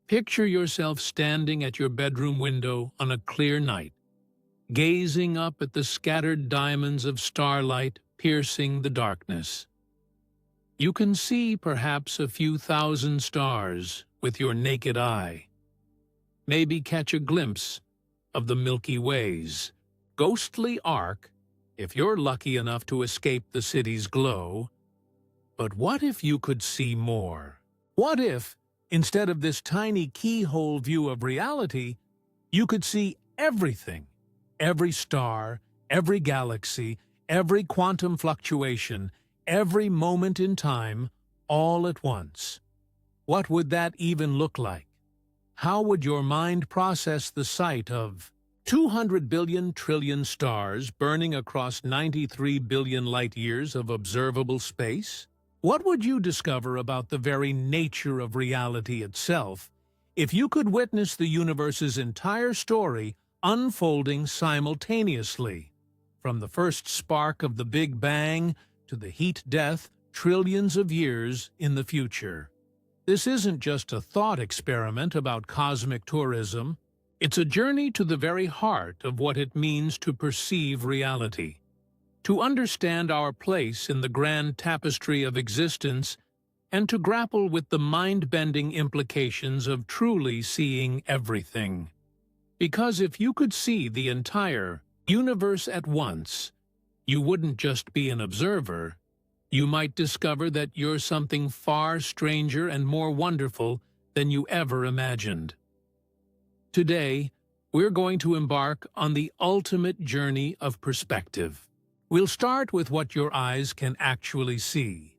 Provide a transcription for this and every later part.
Picture yourself standing at your bedroom window on a clear night, gazing up at the scattered diamonds of starlight piercing the darkness. You can see perhaps a few thousand stars with your naked eye. Maybe catch a glimpse of the Milky Way's ghostly arc if you're lucky enough to escape the city's glow. But what if you could see more? What if, instead of this tiny keyhole view of reality, you could see everything? Every star, every galaxy, every quantum fluctuation, every moment in time, all at once. What would that even look like? How would your mind process the sight of 200 billion trillion stars burning across 93 billion light-years of observable space? What would you discover about the very nature of reality itself if you could witness the universe's entire story unfolding simultaneously, from the first spark of the Big Bang to the heat-death trillions of years in the future? This isn't just a thought experiment about cosmic tourism. It's a journey to the very heart of what it means to perceive reality, to understand our place in the grand tapestry of existence, and to grapple with the mind-bending implications of truly seeing everything. Because if you could see the entire universe at once, you wouldn't just be an observer. You might discover that you're something far stranger and more wonderful than you ever imagined. Today, we're going to embark on the ultimate journey of perspective. We'll start with what your eyes can actually see,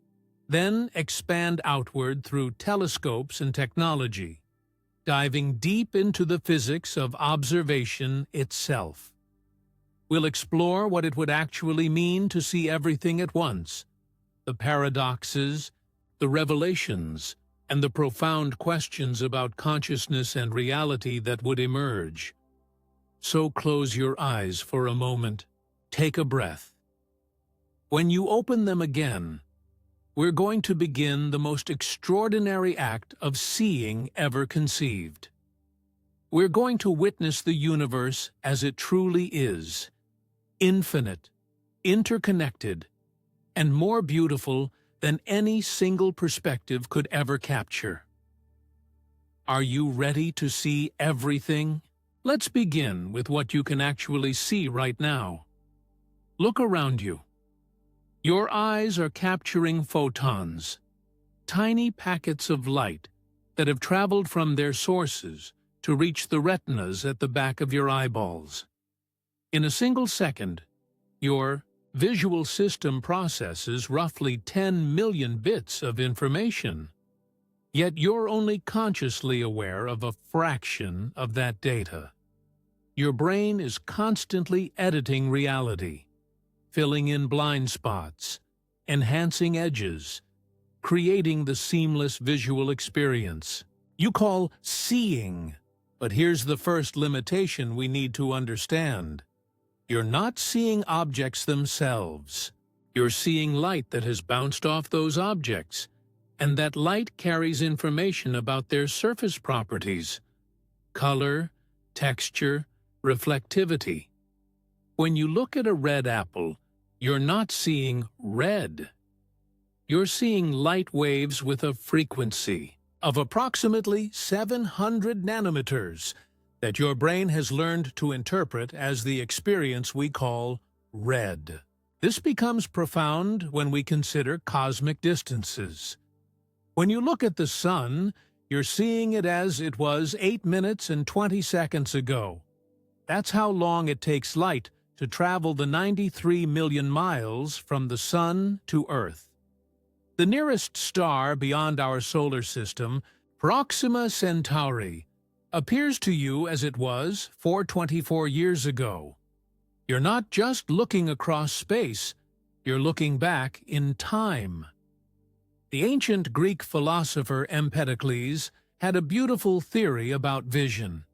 then expand outward through telescopes and technology, diving deep into the physics of observation itself. We'll explore what it would actually mean to see everything at once, the paradoxes, the revelations, and the profound questions about consciousness and reality that would emerge. So close your eyes for a moment. Take a breath. When you open them again, we're going to begin the most extraordinary act of seeing ever conceived. We're going to witness the universe as it truly is, infinite, interconnected, and more beautiful than any single perspective could ever capture. Are you ready to see everything? Let's begin with what you can actually see right now. Look around you. Your eyes are capturing photons, tiny packets of light that have traveled from their sources to reach the retinas at the back of your eyeballs. In a single second, your visual system processes roughly 10 million bits of information. Yet you're only consciously aware of a fraction of that data. Your brain is constantly editing reality, filling in blind spots, enhancing edges, creating the seamless visual experience you call seeing. But here's the first limitation we need to understand. You're not seeing objects themselves. You're seeing light that has bounced off those objects, and that light carries information about their surface properties: color, texture, reflectivity. When you look at a red apple, you're not seeing red. You're seeing light waves with a frequency of approximately 700 nanometers that your brain has learned to interpret as the experience we call red. This becomes profound when we consider cosmic distances. When you look at the sun, you're seeing it as it was 8 minutes and 20 seconds ago. That's how long it takes light to travel the 93 million miles from the sun to Earth. The nearest star beyond our solar system, Proxima Centauri, appears to you as it was 424 years ago. You're not just looking across space, you're looking back in time. The ancient Greek philosopher Empedocles had a beautiful theory about vision.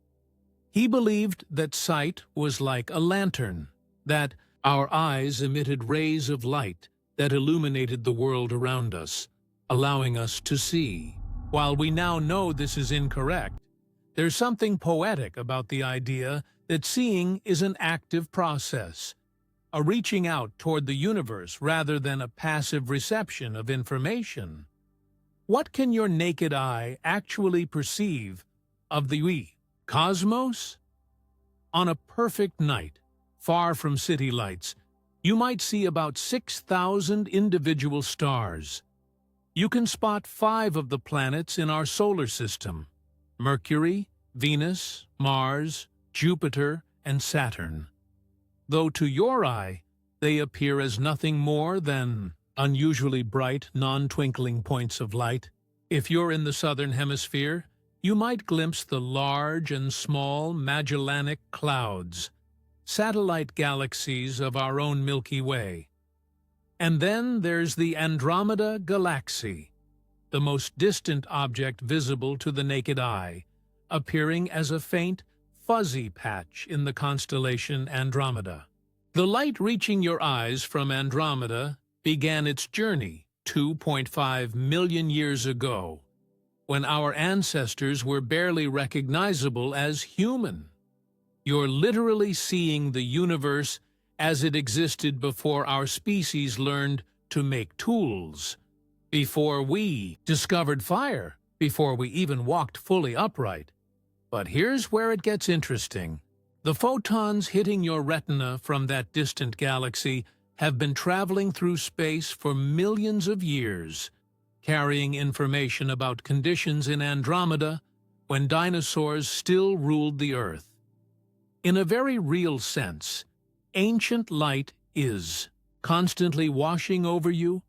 He believed that sight was like a lantern, that our eyes emitted rays of light that illuminated the world around us, allowing us to see. While we now know this is incorrect, There's something poetic about the idea that seeing is an active process, a reaching out toward the universe rather than a passive reception of information. What can your naked eye actually perceive of the cosmos? On a perfect night, far from city lights, you might see about 6,000 individual stars. You can spot 5 of the planets in our solar system: Mercury, Venus, Mars, Jupiter, and Saturn. Though to your eye, they appear as nothing more than unusually bright, non-twinkling points of light. If you're in the southern hemisphere, you might glimpse the large and small Magellanic Clouds, satellite galaxies of our own Milky Way. And then there's the Andromeda Galaxy, the most distant object visible to the naked eye, appearing as a faint, fuzzy patch in the constellation Andromeda. The light reaching your eyes from Andromeda began its journey 2.5 million years ago, when our ancestors were barely recognizable as human. You're literally seeing the universe as it existed before our species learned to make tools, before we discovered fire, before we even walked fully upright. But here's where it gets interesting. The photons hitting your retina from that distant galaxy have been traveling through space for millions of years, carrying information about conditions in Andromeda when dinosaurs still ruled the Earth. In a very real sense, ancient light is constantly washing over you,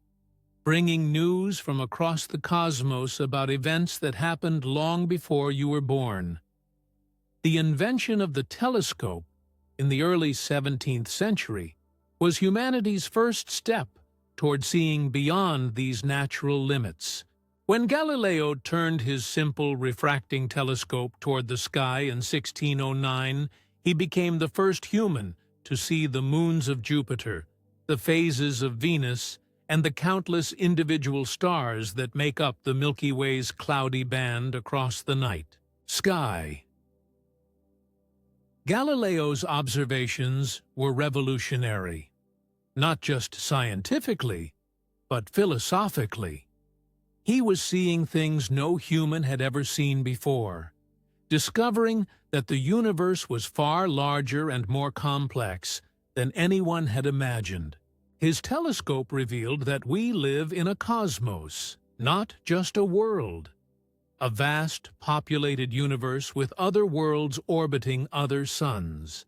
bringing news from across the cosmos about events that happened long before you were born. The invention of the telescope in the early 17th century was humanity's first step toward seeing beyond these natural limits. When Galileo turned his simple refracting telescope toward the sky in 1609, he became the first human to see the moons of Jupiter, the phases of Venus, and the countless individual stars that make up the Milky Way's cloudy band across the night sky. Galileo's observations were revolutionary, not just scientifically, but philosophically. He was seeing things no human had ever seen before, discovering that the universe was far larger and more complex than anyone had imagined. His telescope revealed that we live in a cosmos, not just a world. A vast, populated universe with other worlds orbiting other suns.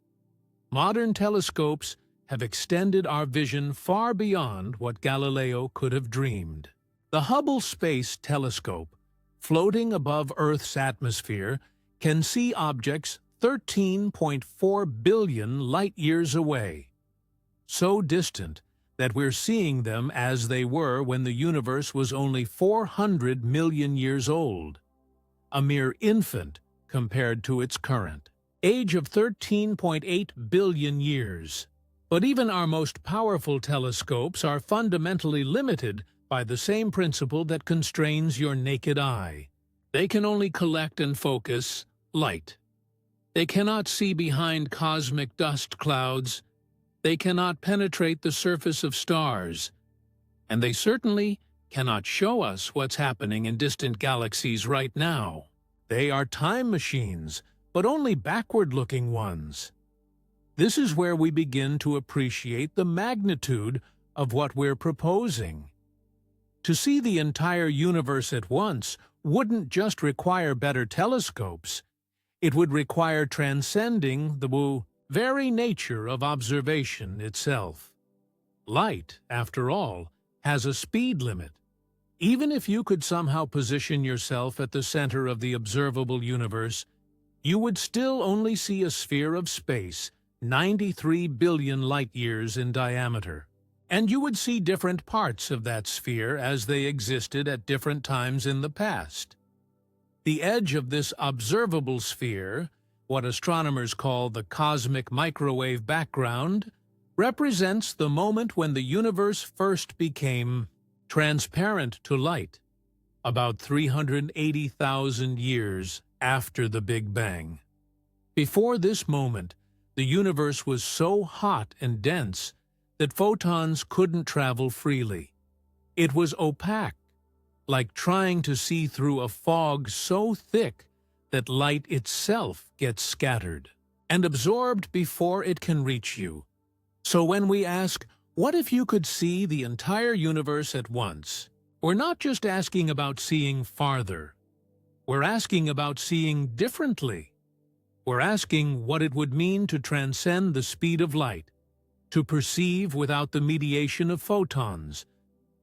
Modern telescopes have extended our vision far beyond what Galileo could have dreamed. The Hubble Space Telescope, floating above Earth's atmosphere, can see objects 13.4 billion light-years away. So distant that we're seeing them as they were when the universe was only 400 million years old, a mere infant compared to its current age of 13.8 billion years. But even our most powerful telescopes are fundamentally limited by the same principle that constrains your naked eye. They can only collect and focus light. They cannot see behind cosmic dust clouds. They cannot penetrate the surface of stars. And they certainly cannot show us what's happening in distant galaxies right now. They are time machines, but only backward-looking ones. This is where we begin to appreciate the magnitude of what we're proposing. To see the entire universe at once wouldn't just require better telescopes. It would require transcending the very nature of observation itself. Light, after all, has a speed limit. Even if you could somehow position yourself at the center of the observable universe, you would still only see a sphere of space 93 billion light-years in diameter. And you would see different parts of that sphere as they existed at different times in the past. The edge of this observable sphere, what astronomers call the cosmic microwave background, represents the moment when the universe first became transparent to light, about 380,000 years after the Big Bang. Before this moment, the universe was so hot and dense that photons couldn't travel freely. It was opaque, like trying to see through a fog so thick that light itself gets scattered and absorbed before it can reach you. So when we ask, what if you could see the entire universe at once? We're not just asking about seeing farther. We're asking about seeing differently. We're asking what it would mean to transcend the speed of light, to perceive without the mediation of photons,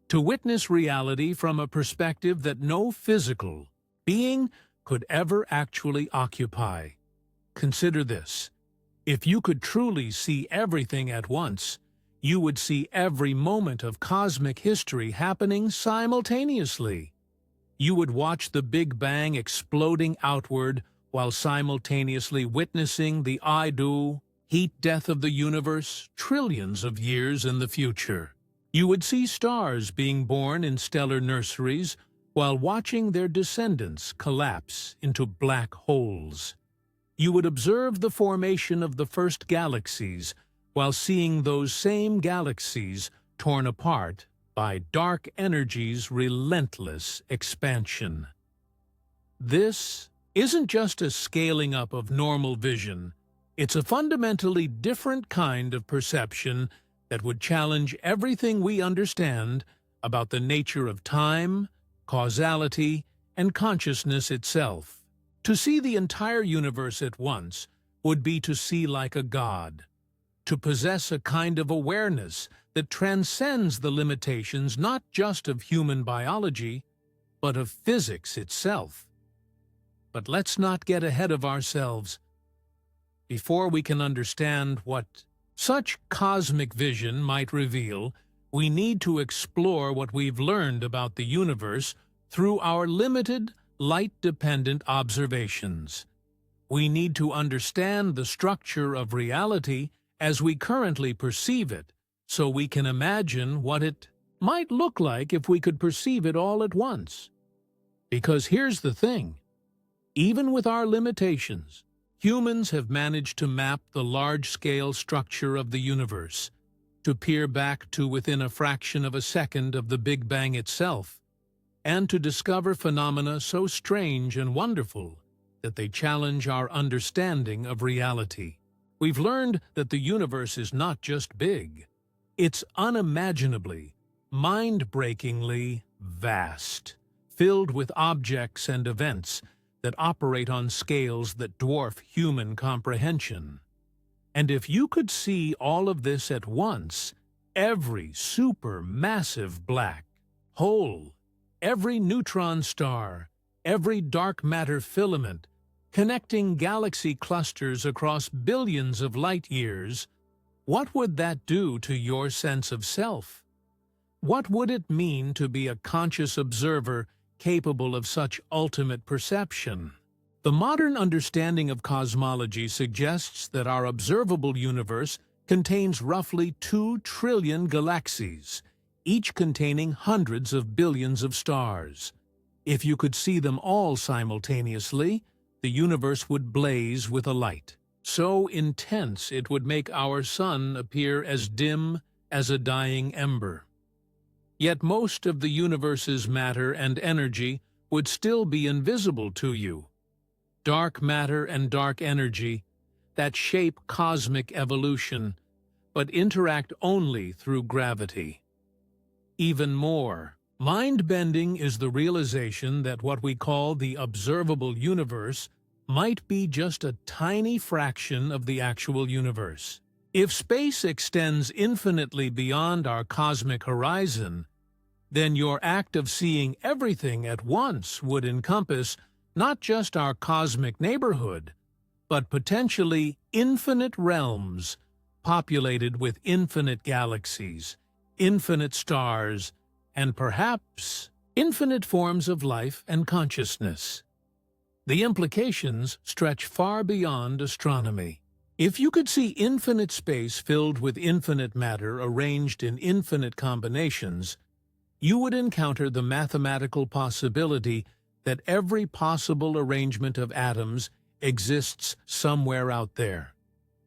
to witness reality from a perspective that no physical being could ever actually occupy. Consider this. If you could truly see everything at once, you would see every moment of cosmic history happening simultaneously. You would watch the Big Bang exploding outward while simultaneously witnessing the heat death of the universe trillions of years in the future. You would see stars being born in stellar nurseries while watching their descendants collapse into black holes. You would observe the formation of the first galaxies while seeing those same galaxies torn apart by dark energy's relentless expansion. This isn't just a scaling up of normal vision. It's a fundamentally different kind of perception that would challenge everything we understand about the nature of time, causality, and consciousness itself. To see the entire universe at once would be to see like a god, to possess a kind of awareness that transcends the limitations not just of human biology, but of physics itself. But let's not get ahead of ourselves. Before we can understand what such cosmic vision might reveal, we need to explore what we've learned about the universe through our limited, light-dependent observations. We need to understand the structure of reality as we currently perceive it, so we can imagine what it might look like if we could perceive it all at once. Because here's the thing. Even with our limitations, humans have managed to map the large-scale structure of the universe, to peer back to within a fraction of a second of the Big Bang itself, and to discover phenomena so strange and wonderful that they challenge our understanding of reality. We've learned that the universe is not just big. It's unimaginably, mind-breakingly vast, filled with objects and events that operate on scales that dwarf human comprehension. And if you could see all of this at once, every supermassive black hole, every neutron star, every dark matter filament, connecting galaxy clusters across billions of light years, what would that do to your sense of self? What would it mean to be a conscious observer capable of such ultimate perception? The modern understanding of cosmology suggests that our observable universe contains roughly 2 trillion galaxies, each containing hundreds of billions of stars. If you could see them all simultaneously, the universe would blaze with a light so intense it would make our sun appear as dim as a dying ember. Yet most of the universe's matter and energy would still be invisible to you. Dark matter and dark energy that shape cosmic evolution, but interact only through gravity. Even more, mind-bending is the realization that what we call the observable universe might be just a tiny fraction of the actual universe. If space extends infinitely beyond our cosmic horizon, then your act of seeing everything at once would encompass not just our cosmic neighborhood, but potentially infinite realms populated with infinite galaxies, infinite stars, and perhaps infinite forms of life and consciousness. The implications stretch far beyond astronomy. If you could see infinite space filled with infinite matter arranged in infinite combinations, you would encounter the mathematical possibility that every possible arrangement of atoms exists somewhere out there.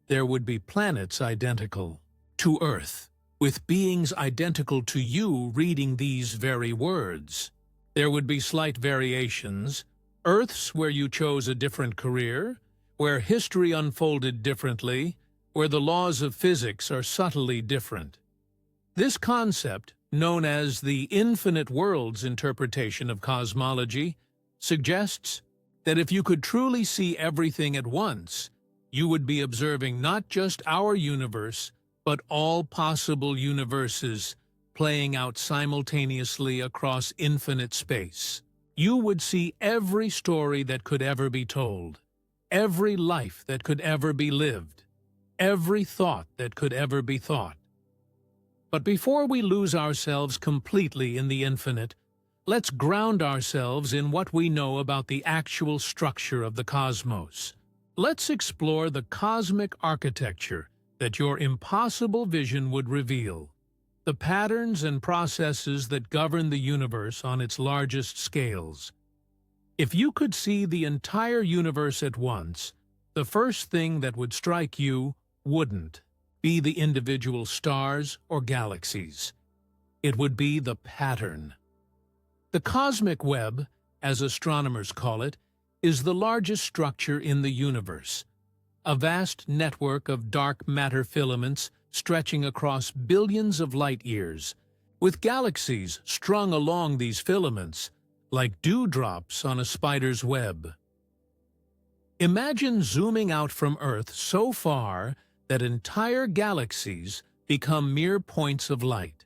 There would be planets identical to Earth, with beings identical to you reading these very words. There would be slight variations, Earths where you chose a different career, where history unfolded differently, where the laws of physics are subtly different. This concept, known as the infinite worlds interpretation of cosmology, suggests that if you could truly see everything at once, you would be observing not just our universe, but all possible universes playing out simultaneously across infinite space. You would see every story that could ever be told, every life that could ever be lived, every thought that could ever be thought. But before we lose ourselves completely in the infinite, let's ground ourselves in what we know about the actual structure of the cosmos. Let's explore the cosmic architecture that your impossible vision would reveal, the patterns and processes that govern the universe on its largest scales. If you could see the entire universe at once, the first thing that would strike you wouldn't be the individual stars or galaxies. It would be the pattern. The cosmic web, as astronomers call it, is the largest structure in the universe, a vast network of dark matter filaments stretching across billions of light-years, with galaxies strung along these filaments like dewdrops on a spider's web. Imagine zooming out from Earth so far that entire galaxies become mere points of light.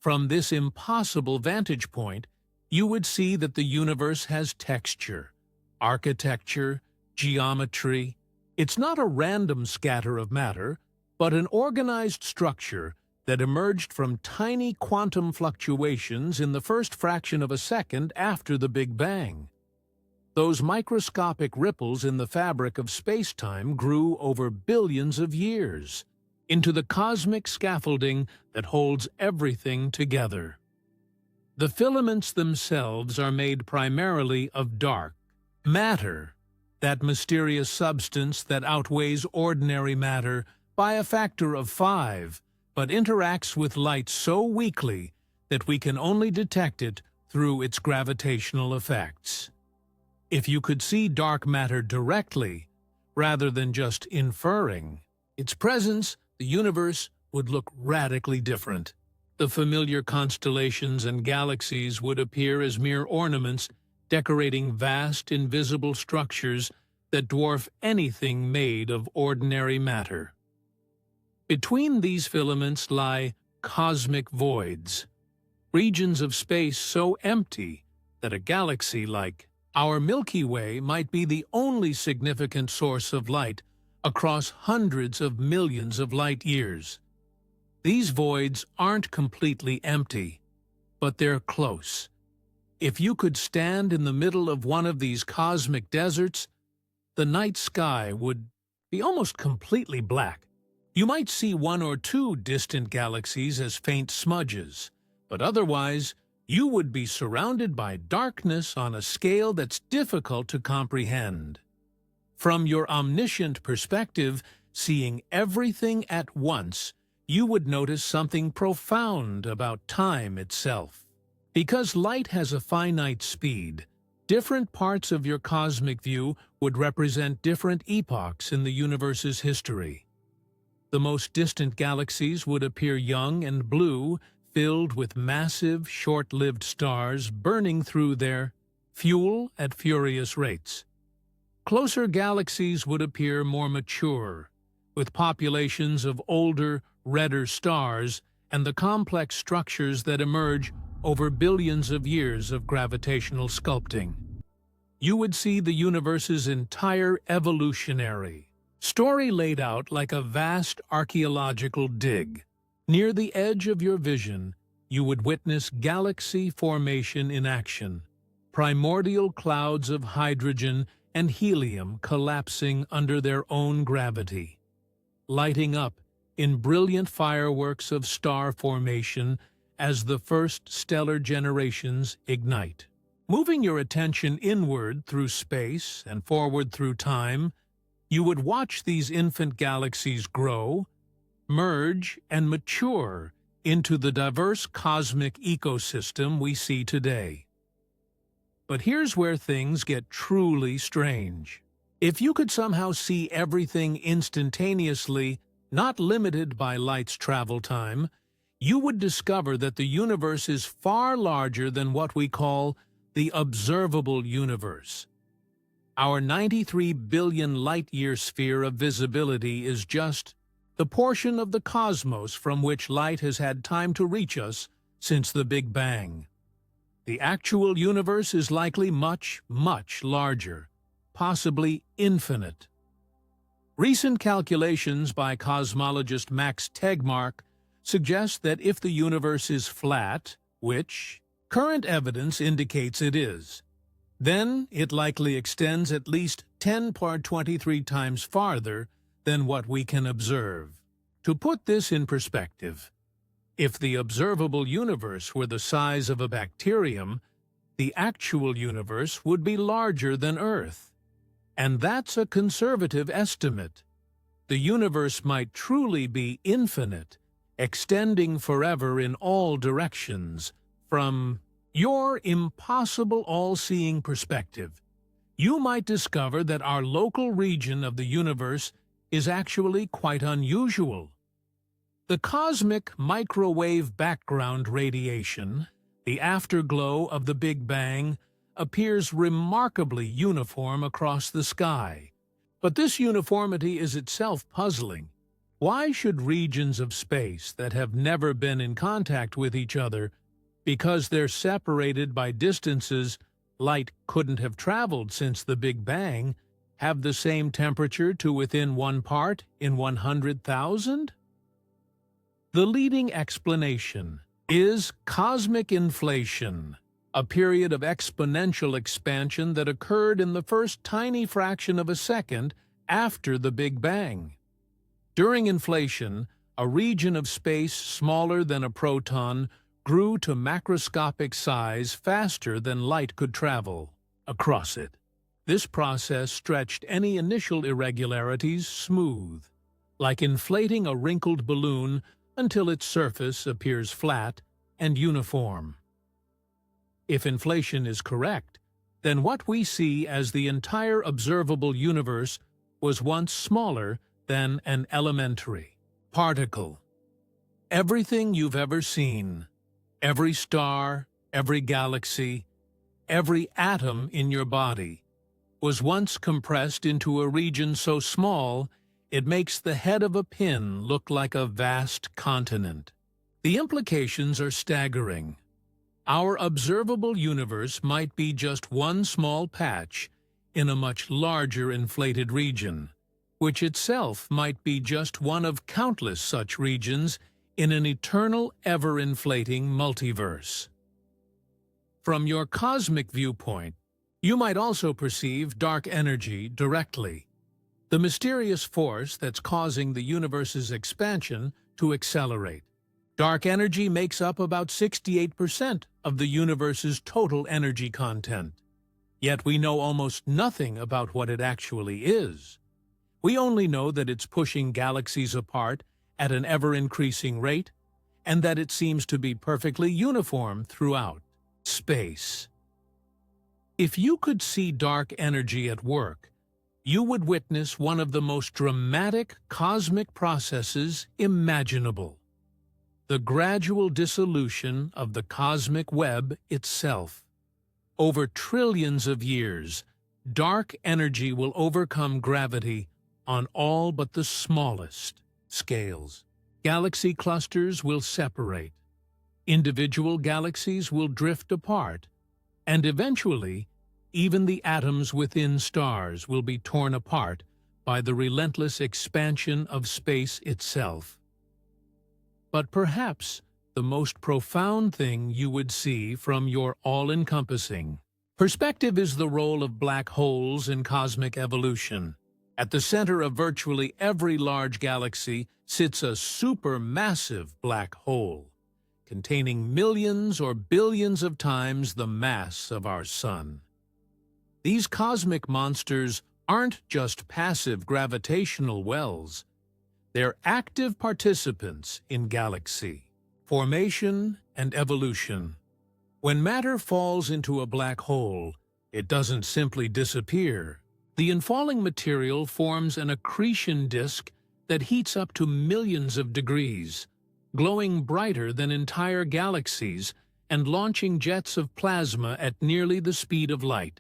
From this impossible vantage point, you would see that the universe has texture, architecture, geometry. It's not a random scatter of matter, but an organized structure that emerged from tiny quantum fluctuations in the first fraction of a second after the Big Bang. Those microscopic ripples in the fabric of space-time grew over billions of years into the cosmic scaffolding that holds everything together. The filaments themselves are made primarily of dark matter, that mysterious substance that outweighs ordinary matter by a factor of 5, but interacts with light so weakly that we can only detect it through its gravitational effects. If you could see dark matter directly, rather than just inferring its presence, the universe would look radically different. The familiar constellations and galaxies would appear as mere ornaments decorating vast, invisible structures that dwarf anything made of ordinary matter. Between these filaments lie cosmic voids, regions of space so empty that a galaxy like our Milky Way might be the only significant source of light across hundreds of millions of light-years. These voids aren't completely empty, but they're close. If you could stand in the middle of one of these cosmic deserts, the night sky would be almost completely black. You might see one or two distant galaxies as faint smudges, but otherwise, you would be surrounded by darkness on a scale that's difficult to comprehend. From your omniscient perspective, seeing everything at once, you would notice something profound about time itself. Because light has a finite speed, different parts of your cosmic view would represent different epochs in the universe's history. The most distant galaxies would appear young and blue, filled with massive, short-lived stars burning through their fuel at furious rates. Closer galaxies would appear more mature, with populations of older, redder stars and the complex structures that emerge over billions of years of gravitational sculpting. You would see the universe's entire evolutionary story laid out like a vast archaeological dig. Near the edge of your vision, you would witness galaxy formation in action, primordial clouds of hydrogen and helium collapsing under their own gravity, lighting up in brilliant fireworks of star formation as the first stellar generations ignite. Moving your attention inward through space and forward through time, you would watch these infant galaxies grow, merge, and mature into the diverse cosmic ecosystem we see today. But here's where things get truly strange. If you could somehow see everything instantaneously, not limited by light's travel time, you would discover that the universe is far larger than what we call the observable universe. Our 93 billion light-year sphere of visibility is just the portion of the cosmos from which light has had time to reach us since the Big Bang. The actual universe is likely much, much larger, possibly infinite. Recent calculations by cosmologist Max Tegmark suggest that if the universe is flat, which current evidence indicates it is, then it likely extends at least 10^23 times farther than what we can observe. To put this in perspective, if the observable universe were the size of a bacterium, the actual universe would be larger than Earth. And that's a conservative estimate. The universe might truly be infinite, extending forever in all directions. From your impossible all-seeing perspective, you might discover that our local region of the universe is actually quite unusual. The cosmic microwave background radiation, the afterglow of the Big Bang, appears remarkably uniform across the sky. But this uniformity is itself puzzling. Why should regions of space that have never been in contact with each other, because they're separated by distances light couldn't have traveled since the Big Bang, have the same temperature to within 1 part in 100,000? The leading explanation is cosmic inflation, a period of exponential expansion that occurred in the first tiny fraction of a second after the Big Bang. During inflation, a region of space smaller than a proton grew to macroscopic size faster than light could travel across it. This process stretched any initial irregularities smooth, like inflating a wrinkled balloon until its surface appears flat and uniform. If inflation is correct, then what we see as the entire observable universe was once smaller than an elementary particle. Everything you've ever seen, every star, every galaxy, every atom in your body, was once compressed into a region so small it makes the head of a pin look like a vast continent. The implications are staggering. Our observable universe might be just one small patch in a much larger inflated region, which itself might be just one of countless such regions in an eternal, ever-inflating multiverse. From your cosmic viewpoint, you might also perceive dark energy directly, the mysterious force that's causing the universe's expansion to accelerate. Dark energy makes up about 68% of the universe's total energy content. Yet we know almost nothing about what it actually is. We only know that it's pushing galaxies apart at an ever-increasing rate, and that it seems to be perfectly uniform throughout space. If you could see dark energy at work, you would witness one of the most dramatic cosmic processes imaginable: the gradual dissolution of the cosmic web itself. Over trillions of years, dark energy will overcome gravity on all but the smallest scales. Galaxy clusters will separate. Individual galaxies will drift apart, and eventually, even the atoms within stars will be torn apart by the relentless expansion of space itself. But perhaps the most profound thing you would see from your all-encompassing perspective is the role of black holes in cosmic evolution. At the center of virtually every large galaxy sits a supermassive black hole, containing millions or billions of times the mass of our Sun. These cosmic monsters aren't just passive gravitational wells. They're active participants in galaxy formation and evolution. When matter falls into a black hole, it doesn't simply disappear. The infalling material forms an accretion disk that heats up to millions of degrees, glowing brighter than entire galaxies and launching jets of plasma at nearly the speed of light.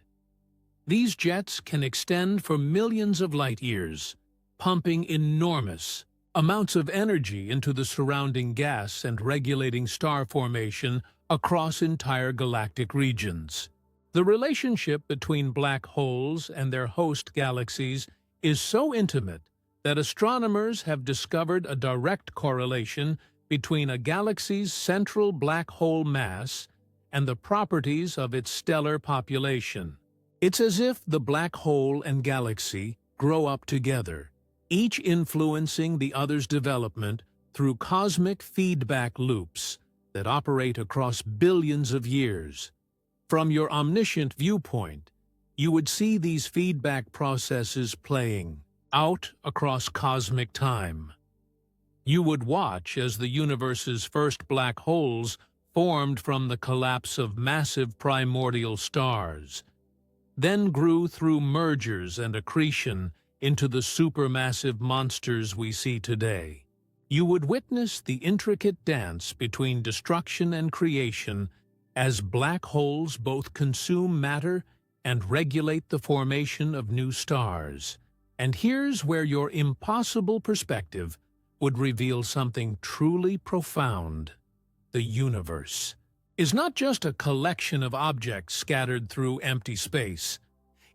These jets can extend for millions of light years, pumping enormous amounts of energy into the surrounding gas and regulating star formation across entire galactic regions. The relationship between black holes and their host galaxies is so intimate that astronomers have discovered a direct correlation between a galaxy's central black hole mass and the properties of its stellar population. It's as if the black hole and galaxy grow up together, each influencing the other's development through cosmic feedback loops that operate across billions of years. From your omniscient viewpoint, you would see these feedback processes playing out across cosmic time. You would watch as the universe's first black holes formed from the collapse of massive primordial stars, then grew through mergers and accretion into the supermassive monsters we see today. You would witness the intricate dance between destruction and creation as black holes both consume matter and regulate the formation of new stars. And here's where your impossible perspective would reveal something truly profound. The universe is not just a collection of objects scattered through empty space.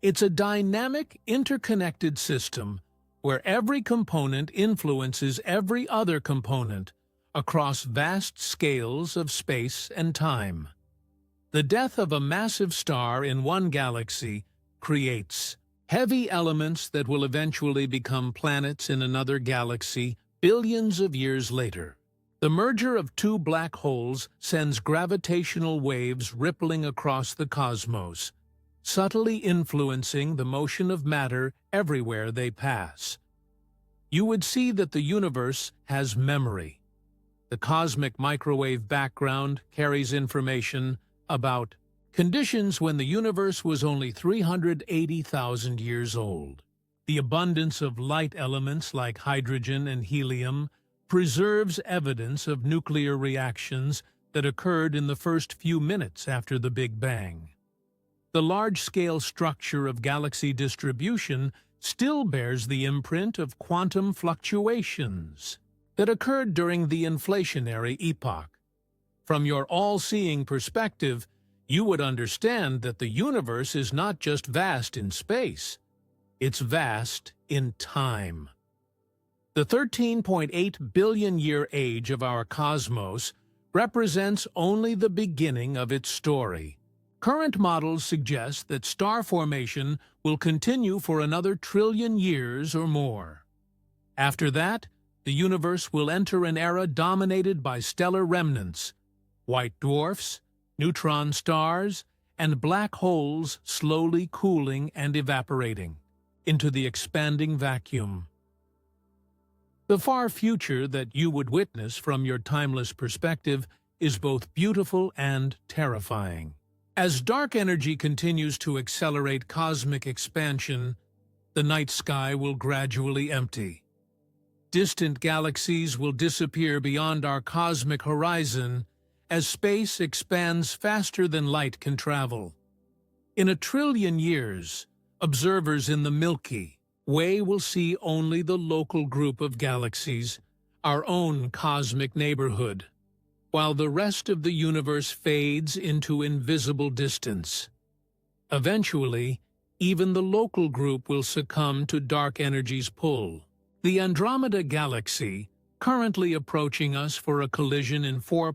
It's a dynamic, interconnected system where every component influences every other component across vast scales of space and time. The death of a massive star in one galaxy creates heavy elements that will eventually become planets in another galaxy billions of years later. The merger of two black holes sends gravitational waves rippling across the cosmos, subtly influencing the motion of matter everywhere they pass. You would see that the universe has memory. The cosmic microwave background carries information about conditions when the universe was only 380,000 years old. The abundance of light elements like hydrogen and helium preserves evidence of nuclear reactions that occurred in the first few minutes after the Big Bang. The large-scale structure of galaxy distribution still bears the imprint of quantum fluctuations that occurred during the inflationary epoch. From your all-seeing perspective, you would understand that the universe is not just vast in space, it's vast in time. The 13.8 billion-year age of our cosmos represents only the beginning of its story. Current models suggest that star formation will continue for another 1 trillion years or more. After that, the universe will enter an era dominated by stellar remnants, white dwarfs, neutron stars, and black holes slowly cooling and evaporating into the expanding vacuum. The far future that you would witness from your timeless perspective is both beautiful and terrifying. As dark energy continues to accelerate cosmic expansion, the night sky will gradually empty. Distant galaxies will disappear beyond our cosmic horizon as space expands faster than light can travel. In 1 trillion years, observers in the Milky Way will see only the local group of galaxies, our own cosmic neighborhood, while the rest of the universe fades into invisible distance. Eventually, even the local group will succumb to dark energy's pull. The Andromeda Galaxy, currently approaching us for a collision in 4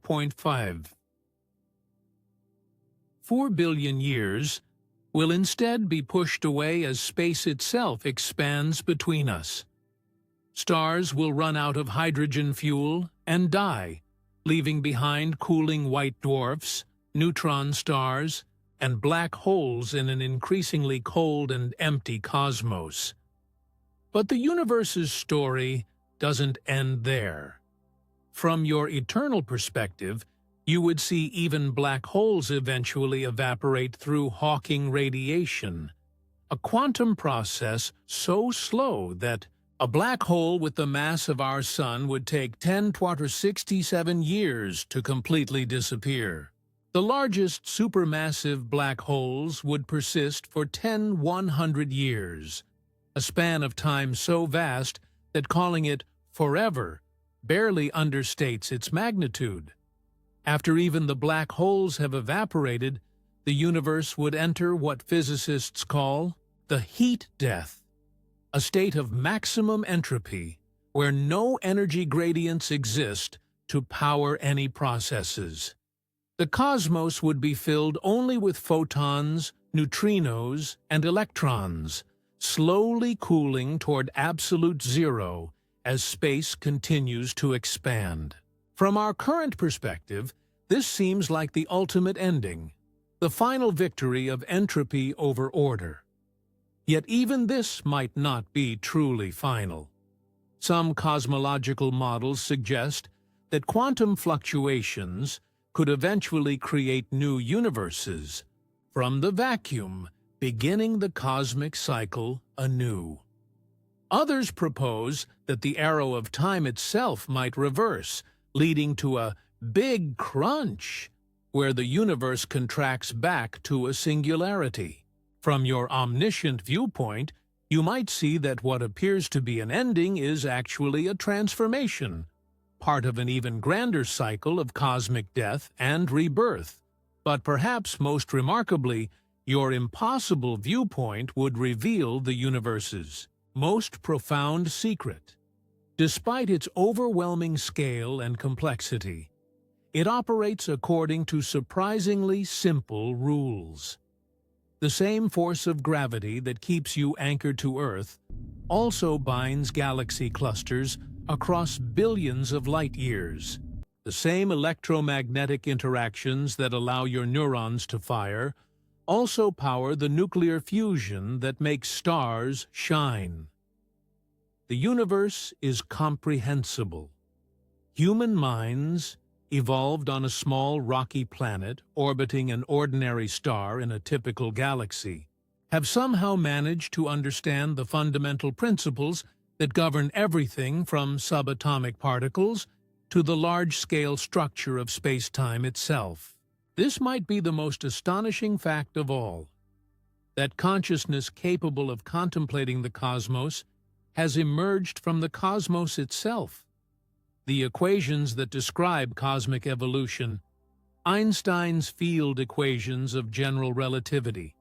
billion years, will instead be pushed away as space itself expands between us. Stars will run out of hydrogen fuel and die, leaving behind cooling white dwarfs, neutron stars, and black holes in an increasingly cold and empty cosmos. But the universe's story doesn't end there. From your eternal perspective, you would see even black holes eventually evaporate through Hawking radiation, a quantum process so slow that a black hole with the mass of our Sun would take 10^67 years to completely disappear. The largest supermassive black holes would persist for 10^100 years, a span of time so vast that calling it forever barely understates its magnitude. After even the black holes have evaporated, the universe would enter what physicists call the heat death, a state of maximum entropy where no energy gradients exist to power any processes. The cosmos would be filled only with photons, neutrinos, and electrons, slowly cooling toward absolute zero as space continues to expand. From our current perspective, this seems like the ultimate ending, the final victory of entropy over order. Yet even this might not be truly final. Some cosmological models suggest that quantum fluctuations could eventually create new universes, from the vacuum, beginning the cosmic cycle anew. Others propose that the arrow of time itself might reverse, leading to a big crunch, where the universe contracts back to a singularity. From your omniscient viewpoint, you might see that what appears to be an ending is actually a transformation, part of an even grander cycle of cosmic death and rebirth. But perhaps most remarkably, your impossible viewpoint would reveal the universe's most profound secret. Despite its overwhelming scale and complexity, it operates according to surprisingly simple rules. The same force of gravity that keeps you anchored to Earth also binds galaxy clusters across billions of light years. The same electromagnetic interactions that allow your neurons to fire also power the nuclear fusion that makes stars shine. The universe is comprehensible. Human minds, evolved on a small rocky planet orbiting an ordinary star in a typical galaxy, have somehow managed to understand the fundamental principles that govern everything from subatomic particles to the large-scale structure of space-time itself. This might be the most astonishing fact of all, that consciousness capable of contemplating the cosmos has emerged from the cosmos itself. The equations that describe cosmic evolution, Einstein's field equations of general relativity,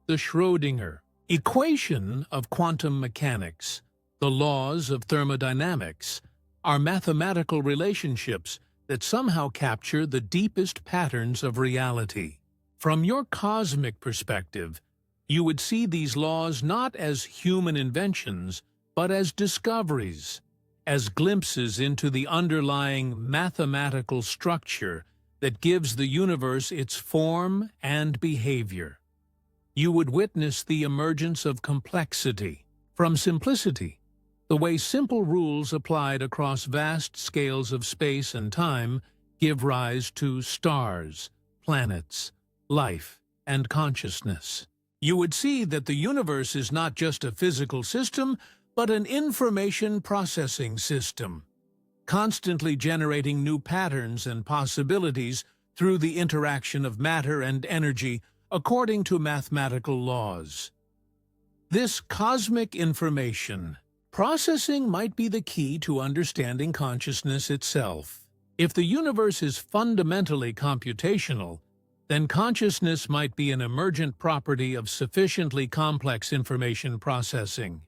the Schrödinger equation of quantum mechanics, the laws of thermodynamics, are mathematical relationships that somehow capture the deepest patterns of reality. From your cosmic perspective, you would see these laws not as human inventions, but as discoveries, as glimpses into the underlying mathematical structure that gives the universe its form and behavior. You would witness the emergence of complexity from simplicity, the way simple rules applied across vast scales of space and time give rise to stars, planets, life, and consciousness. You would see that the universe is not just a physical system, but an information processing system, constantly generating new patterns and possibilities through the interaction of matter and energy according to mathematical laws. This cosmic information processing might be the key to understanding consciousness itself. If the universe is fundamentally computational, then consciousness might be an emergent property of sufficiently complex information processing.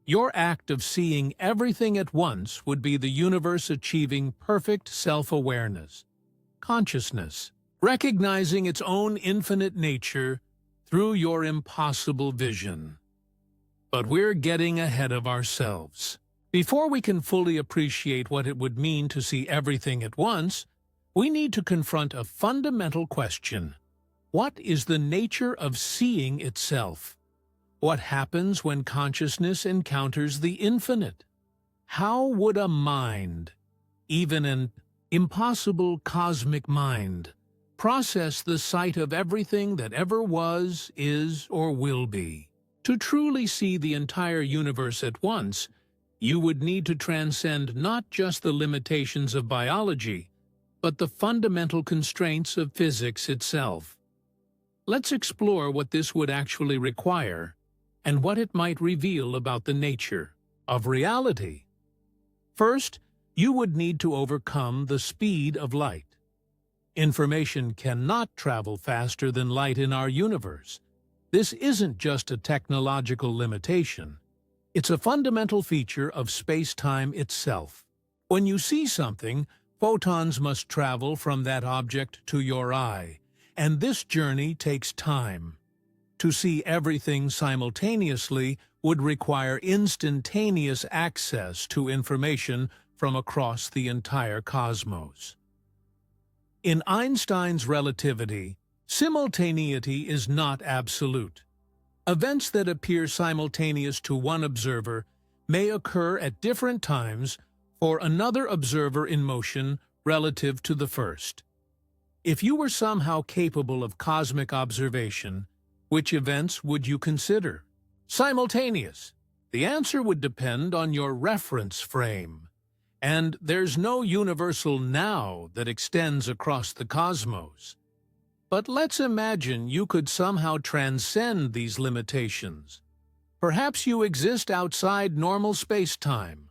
Your act of seeing everything at once would be the universe achieving perfect self-awareness, consciousness, recognizing its own infinite nature through your impossible vision. But we're getting ahead of ourselves. Before we can fully appreciate what it would mean to see everything at once, we need to confront a fundamental question. What is the nature of seeing itself? What happens when consciousness encounters the infinite? How would a mind, even an impossible cosmic mind, process the sight of everything that ever was, is, or will be? To truly see the entire universe at once, you would need to transcend not just the limitations of biology, but the fundamental constraints of physics itself. Let's explore what this would actually require and what it might reveal about the nature of reality. First, you would need to overcome the speed of light. Information cannot travel faster than light in our universe. This isn't just a technological limitation. It's a fundamental feature of space-time itself. When you see something, photons must travel from that object to your eye, and this journey takes time. To see everything simultaneously would require instantaneous access to information from across the entire cosmos. In Einstein's relativity, simultaneity is not absolute. Events that appear simultaneous to one observer may occur at different times for another observer in motion relative to the first. If you were somehow capable of cosmic observation, which events would you consider simultaneous? The answer would depend on your reference frame. And there's no universal now that extends across the cosmos. But let's imagine you could somehow transcend these limitations. Perhaps you exist outside normal space-time,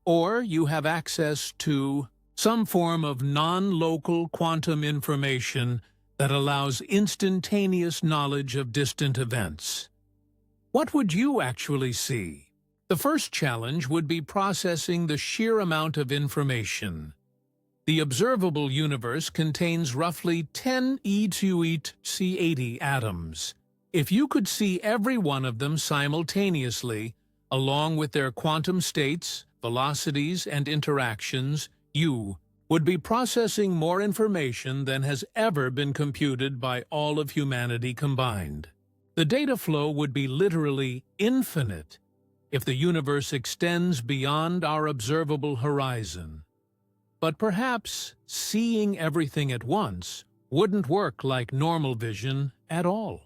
or you have access to some form of non-local quantum information that allows instantaneous knowledge of distant events. What would you actually see? The first challenge would be processing the sheer amount of information. The observable universe contains roughly 10 e^80 atoms. If you could see every one of them simultaneously, along with their quantum states, velocities, and interactions, you would be processing more information than has ever been computed by all of humanity combined. The data flow would be literally infinite if the universe extends beyond our observable horizon. But perhaps seeing everything at once wouldn't work like normal vision at all.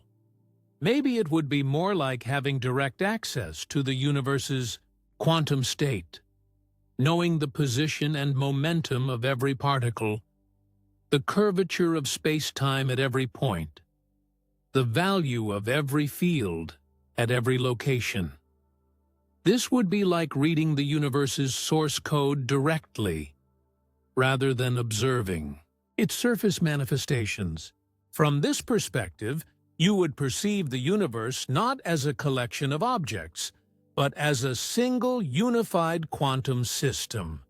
Maybe it would be more like having direct access to the universe's quantum state, knowing the position and momentum of every particle, the curvature of space-time at every point, the value of every field at every location. This would be like reading the universe's source code directly, rather than observing its surface manifestations. From this perspective, you would perceive the universe not as a collection of objects, but as a single unified quantum system.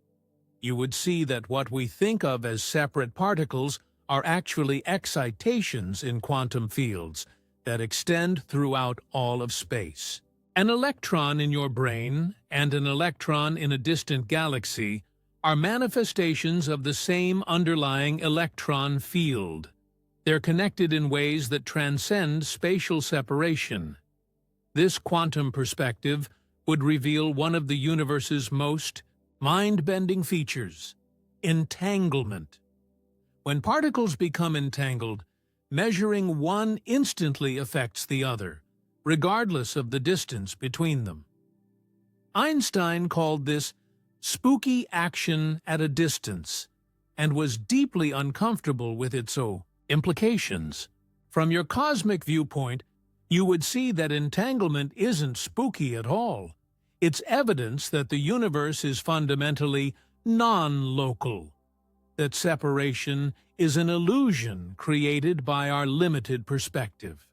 You would see that what we think of as separate particles are actually excitations in quantum fields that extend throughout all of space. An electron in your brain and an electron in a distant galaxy are manifestations of the same underlying electron field. They're connected in ways that transcend spatial separation. This quantum perspective would reveal one of the universe's most mind-bending features: entanglement. When particles become entangled, measuring one instantly affects the other, regardless of the distance between them. Einstein called this spooky action at a distance, and was deeply uncomfortable with its implications. From your cosmic viewpoint, you would see that entanglement isn't spooky at all. It's evidence that the universe is fundamentally non-local, that separation is an illusion created by our limited perspective.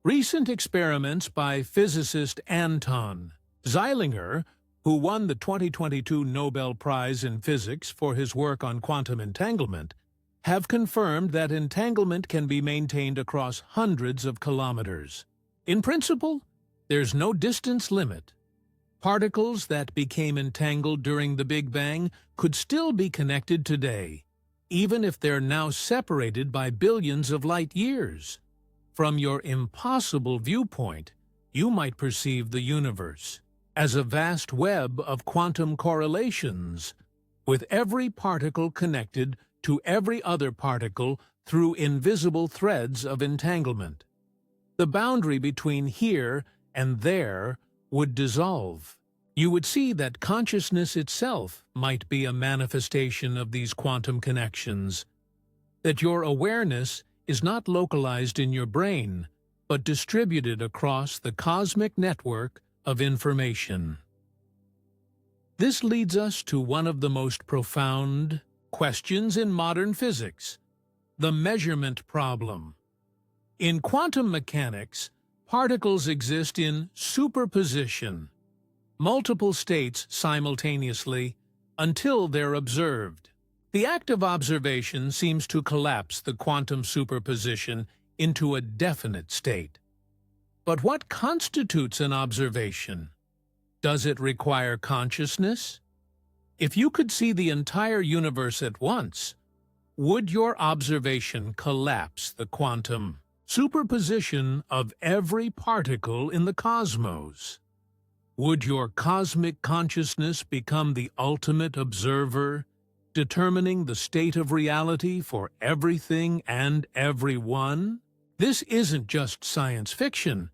Recent experiments by physicist Anton Zeilinger, who won the 2022 Nobel Prize in Physics for his work on quantum entanglement, have confirmed that entanglement can be maintained across hundreds of kilometers. In principle, there's no distance limit. Particles that became entangled during the Big Bang could still be connected today, even if they're now separated by billions of light years. From your impossible viewpoint, you might perceive the universe as a vast web of quantum correlations, with every particle connected to every other particle through invisible threads of entanglement. The boundary between here and there would dissolve. You would see that consciousness itself might be a manifestation of these quantum connections, that your awareness is not localized in your brain, but distributed across the cosmic network of information. This leads us to one of the most profound questions in modern physics: the measurement problem. In quantum mechanics, particles exist in superposition, multiple states simultaneously, until they're observed. The act of observation seems to collapse the quantum superposition into a definite state. But what constitutes an observation? Does it require consciousness? If you could see the entire universe at once, would your observation collapse the quantum superposition of every particle in the cosmos? Would your cosmic consciousness become the ultimate observer, determining the state of reality for everything and everyone? This isn't just science fiction.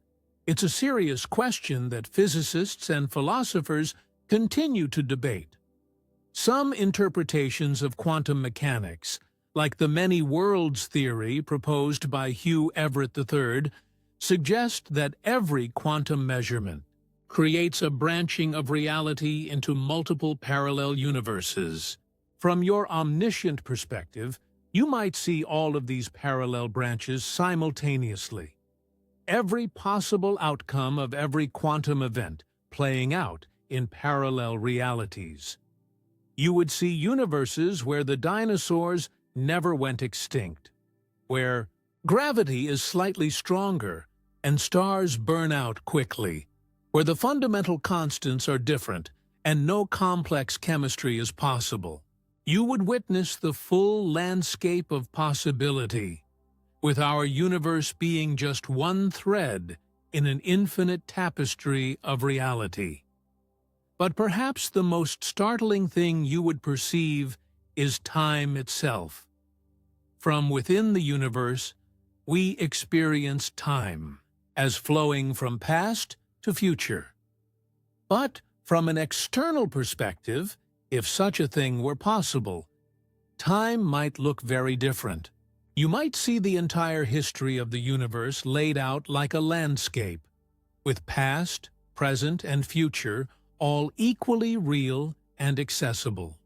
It's a serious question that physicists and philosophers continue to debate. Some interpretations of quantum mechanics, like the many worlds theory proposed by Hugh Everett III, suggest that every quantum measurement creates a branching of reality into multiple parallel universes. From your omniscient perspective, you might see all of these parallel branches simultaneously, every possible outcome of every quantum event playing out in parallel realities. You would see universes where the dinosaurs never went extinct, where gravity is slightly stronger and stars burn out quickly, where the fundamental constants are different and no complex chemistry is possible. You would witness the full landscape of possibility, with our universe being just one thread in an infinite tapestry of reality. But perhaps the most startling thing you would perceive is time itself. From within the universe, we experience time as flowing from past to future. But from an external perspective, if such a thing were possible, time might look very different. You might see the entire history of the universe laid out like a landscape, with past, present, and future all equally real and accessible.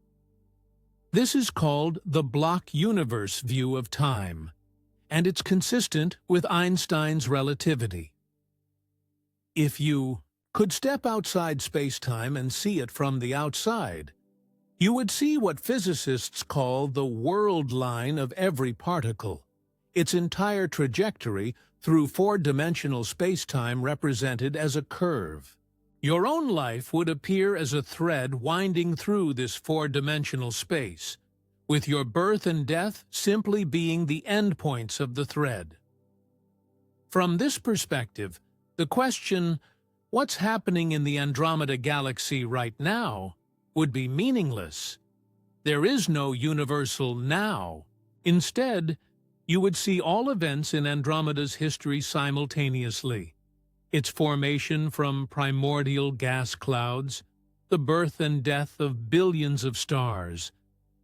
This is called the block universe view of time, and it's consistent with Einstein's relativity. If you could step outside space-time and see it from the outside, you would see what physicists call the world line of every particle, its entire trajectory through four-dimensional space-time represented as a curve. Your own life would appear as a thread winding through this four-dimensional space, with your birth and death simply being the endpoints of the thread. From this perspective, the question, "What's happening in the Andromeda Galaxy right now?" would be meaningless. There is no universal now. Instead, you would see all events in Andromeda's history simultaneously: its formation from primordial gas clouds, the birth and death of billions of stars,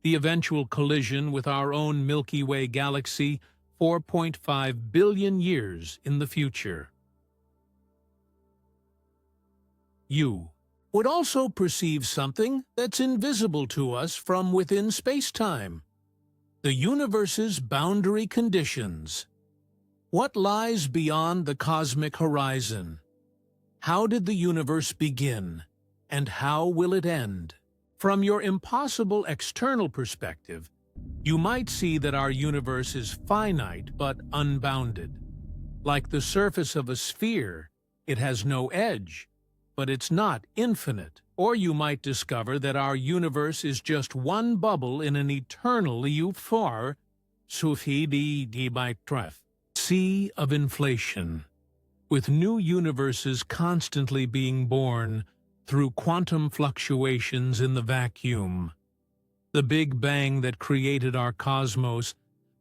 the eventual collision with our own Milky Way galaxy 4.5 billion years in the future. You would also perceive something that's invisible to us from within space-time: the universe's boundary conditions. What lies beyond the cosmic horizon? How did the universe begin, and how will it end? From your impossible external perspective, you might see that our universe is finite but unbounded. Like the surface of a sphere, it has no edge, but it's not infinite. Or you might discover that our universe is just one bubble in an eternally far sea of inflation, with new universes constantly being born through quantum fluctuations in the vacuum. The Big Bang that created our cosmos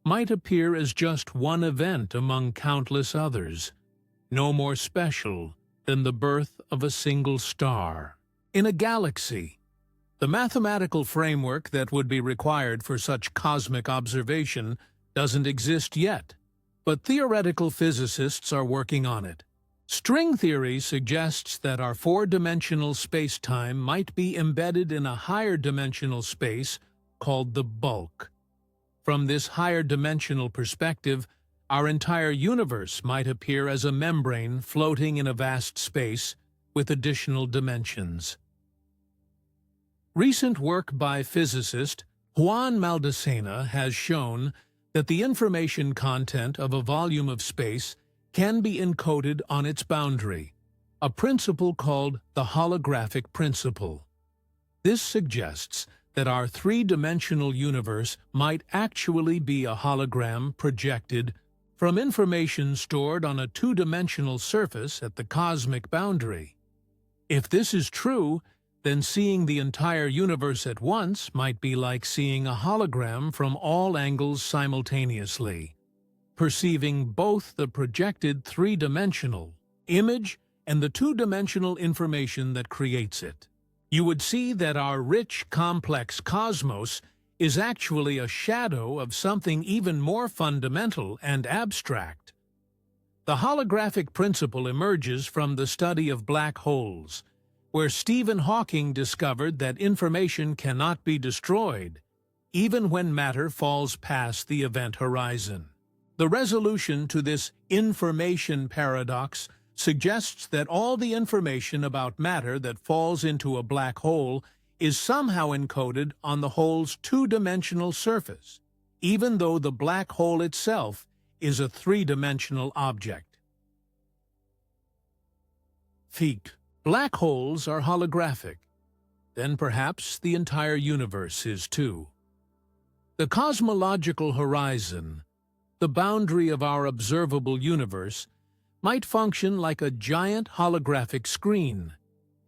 might appear as just one event among countless others, no more special than the birth of a single star. In a galaxy, the mathematical framework that would be required for such cosmic observation doesn't exist yet, but theoretical physicists are working on it. String theory suggests that our four-dimensional spacetime might be embedded in a higher dimensional space called the bulk. From this higher dimensional perspective, our entire universe might appear as a membrane floating in a vast space with additional dimensions. Recent work by physicist Juan Maldacena has shown that the information content of a volume of space can be encoded on its boundary, a principle called the holographic principle. This suggests that our three-dimensional universe might actually be a hologram projected from information stored on a two-dimensional surface at the cosmic boundary. If this is true, then seeing the entire universe at once might be like seeing a hologram from all angles simultaneously, perceiving both the projected three-dimensional image and the two-dimensional information that creates it. You would see that our rich, complex cosmos is actually a shadow of something even more fundamental and abstract. The holographic principle emerges from the study of black holes, where Stephen Hawking discovered that information cannot be destroyed, even when matter falls past the event horizon. The resolution to this information paradox suggests that all the information about matter that falls into a black hole is somehow encoded on the hole's two-dimensional surface, even though the black hole itself is a three-dimensional object. Black holes are holographic. Then perhaps the entire universe is too. The cosmological horizon, the boundary of our observable universe, might function like a giant holographic screen,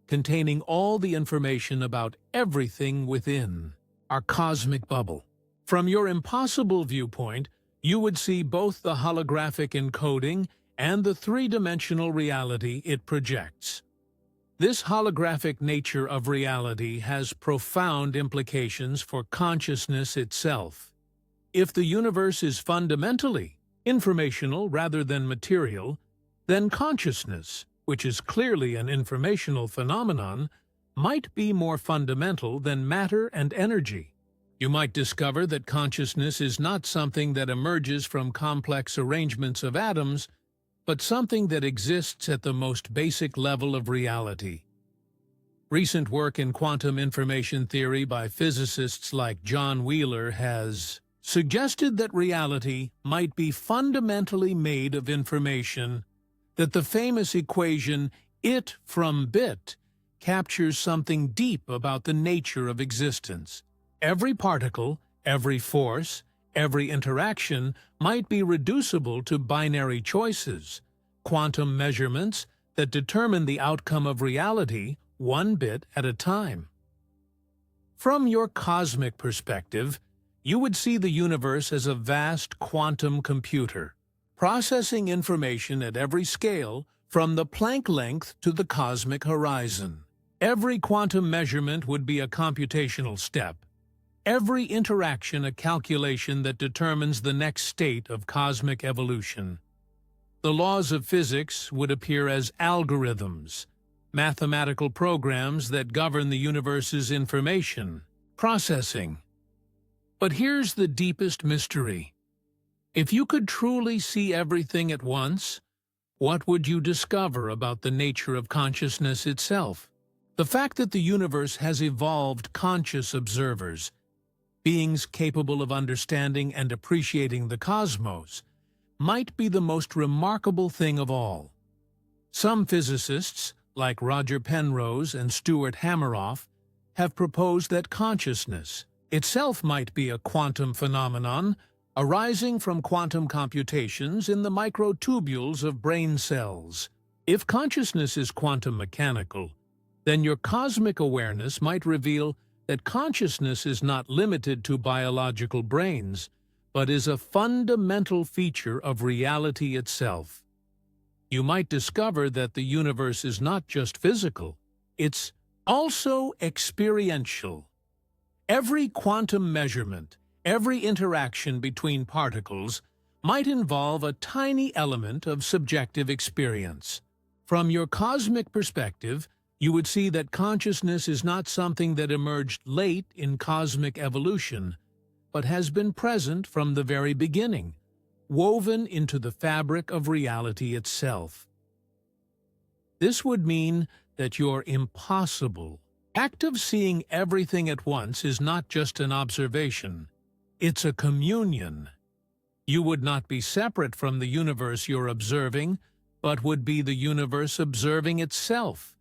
containing all the information about everything within our cosmic bubble. From your impossible viewpoint, you would see both the holographic encoding and the three-dimensional reality it projects. This holographic nature of reality has profound implications for consciousness itself. If the universe is fundamentally informational rather than material, then consciousness, which is clearly an informational phenomenon, might be more fundamental than matter and energy. You might discover that consciousness is not something that emerges from complex arrangements of atoms, but something that exists at the most basic level of reality. Recent work in quantum information theory by physicists like John Wheeler has suggested that reality might be fundamentally made of information, that the famous equation it from bit captures something deep about the nature of existence. Every particle, every force, every interaction might be reducible to binary choices, quantum measurements that determine the outcome of reality one bit at a time. From your cosmic perspective, you would see the universe as a vast quantum computer, processing information at every scale from the Planck length to the cosmic horizon. Every quantum measurement would be a computational step, every interaction a calculation that determines the next state of cosmic evolution. The laws of physics would appear as algorithms, mathematical programs that govern the universe's information processing. But here's the deepest mystery. If you could truly see everything at once, what would you discover about the nature of consciousness itself? The fact that the universe has evolved conscious observers, beings capable of understanding and appreciating the cosmos, might be the most remarkable thing of all. Some physicists, like Roger Penrose and Stuart Hameroff, have proposed that consciousness itself might be a quantum phenomenon arising from quantum computations in the microtubules of brain cells. If consciousness is quantum mechanical, then your cosmic awareness might reveal that consciousness is not limited to biological brains, but is a fundamental feature of reality itself. You might discover that the universe is not just physical, it's also experiential. Every quantum measurement, every interaction between particles might involve a tiny element of subjective experience. From your cosmic perspective, you would see that consciousness is not something that emerged late in cosmic evolution, but has been present from the very beginning, woven into the fabric of reality itself. This would mean that your impossible act of seeing everything at once is not just an observation, it's a communion. You would not be separate from the universe you're observing, but would be the universe observing itself.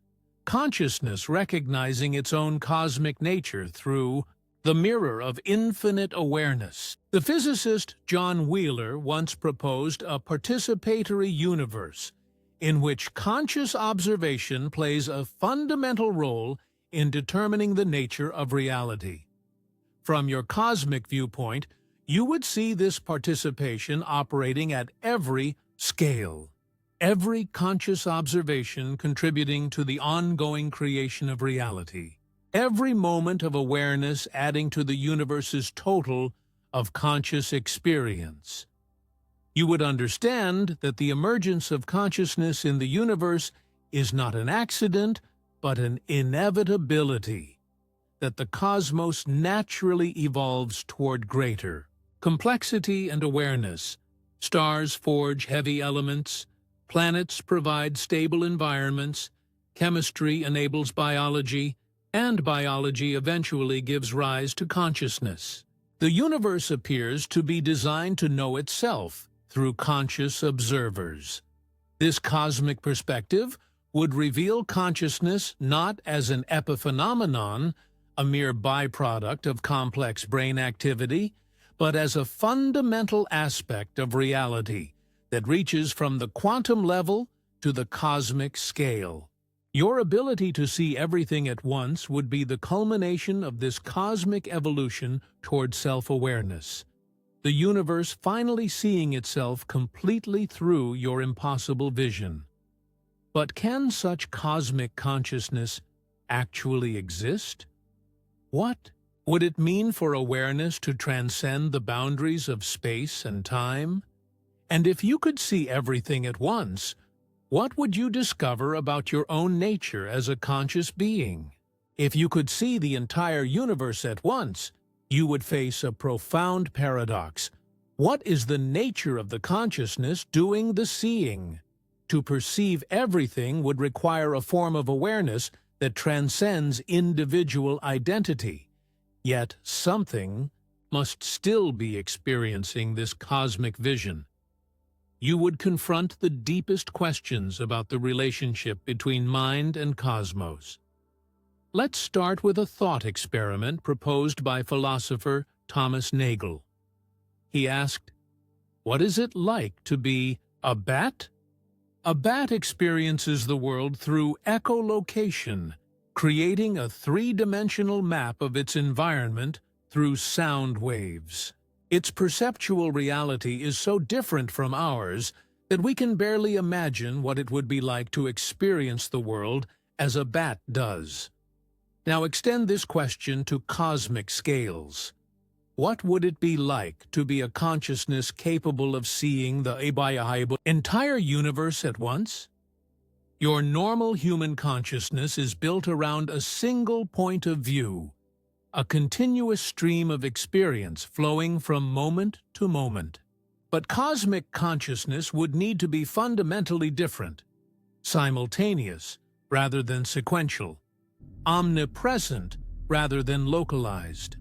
Consciousness recognizing its own cosmic nature through the mirror of infinite awareness. The physicist John Wheeler once proposed a participatory universe in which conscious observation plays a fundamental role in determining the nature of reality. From your cosmic viewpoint, you would see this participation operating at every scale. Every conscious observation contributing to the ongoing creation of reality. Every moment of awareness adding to the universe's total of conscious experience. You would understand that the emergence of consciousness in the universe is not an accident, but an inevitability. That the cosmos naturally evolves toward greater complexity and awareness. Stars forge heavy elements. Planets provide stable environments, chemistry enables biology, and biology eventually gives rise to consciousness. The universe appears to be designed to know itself through conscious observers. This cosmic perspective would reveal consciousness not as an epiphenomenon, a mere byproduct of complex brain activity, but as a fundamental aspect of reality that reaches from the quantum level to the cosmic scale. Your ability to see everything at once would be the culmination of this cosmic evolution toward self-awareness, the universe finally seeing itself completely through your impossible vision. But can such cosmic consciousness actually exist? What would it mean for awareness to transcend the boundaries of space and time? And if you could see everything at once, what would you discover about your own nature as a conscious being? If you could see the entire universe at once, you would face a profound paradox. What is the nature of the consciousness doing the seeing? To perceive everything would require a form of awareness that transcends individual identity. Yet something must still be experiencing this cosmic vision. You would confront the deepest questions about the relationship between mind and cosmos. Let's start with a thought experiment proposed by philosopher Thomas Nagel. He asked, "What is it like to be a bat?" A bat experiences the world through echolocation, creating a three-dimensional map of its environment through sound waves. Its perceptual reality is so different from ours that we can barely imagine what it would be like to experience the world as a bat does. Now extend this question to cosmic scales. What would it be like to be a consciousness capable of seeing the entire universe at once? Your normal human consciousness is built around a single point of view, a continuous stream of experience flowing from moment to moment. But cosmic consciousness would need to be fundamentally different, simultaneous rather than sequential, omnipresent rather than localized.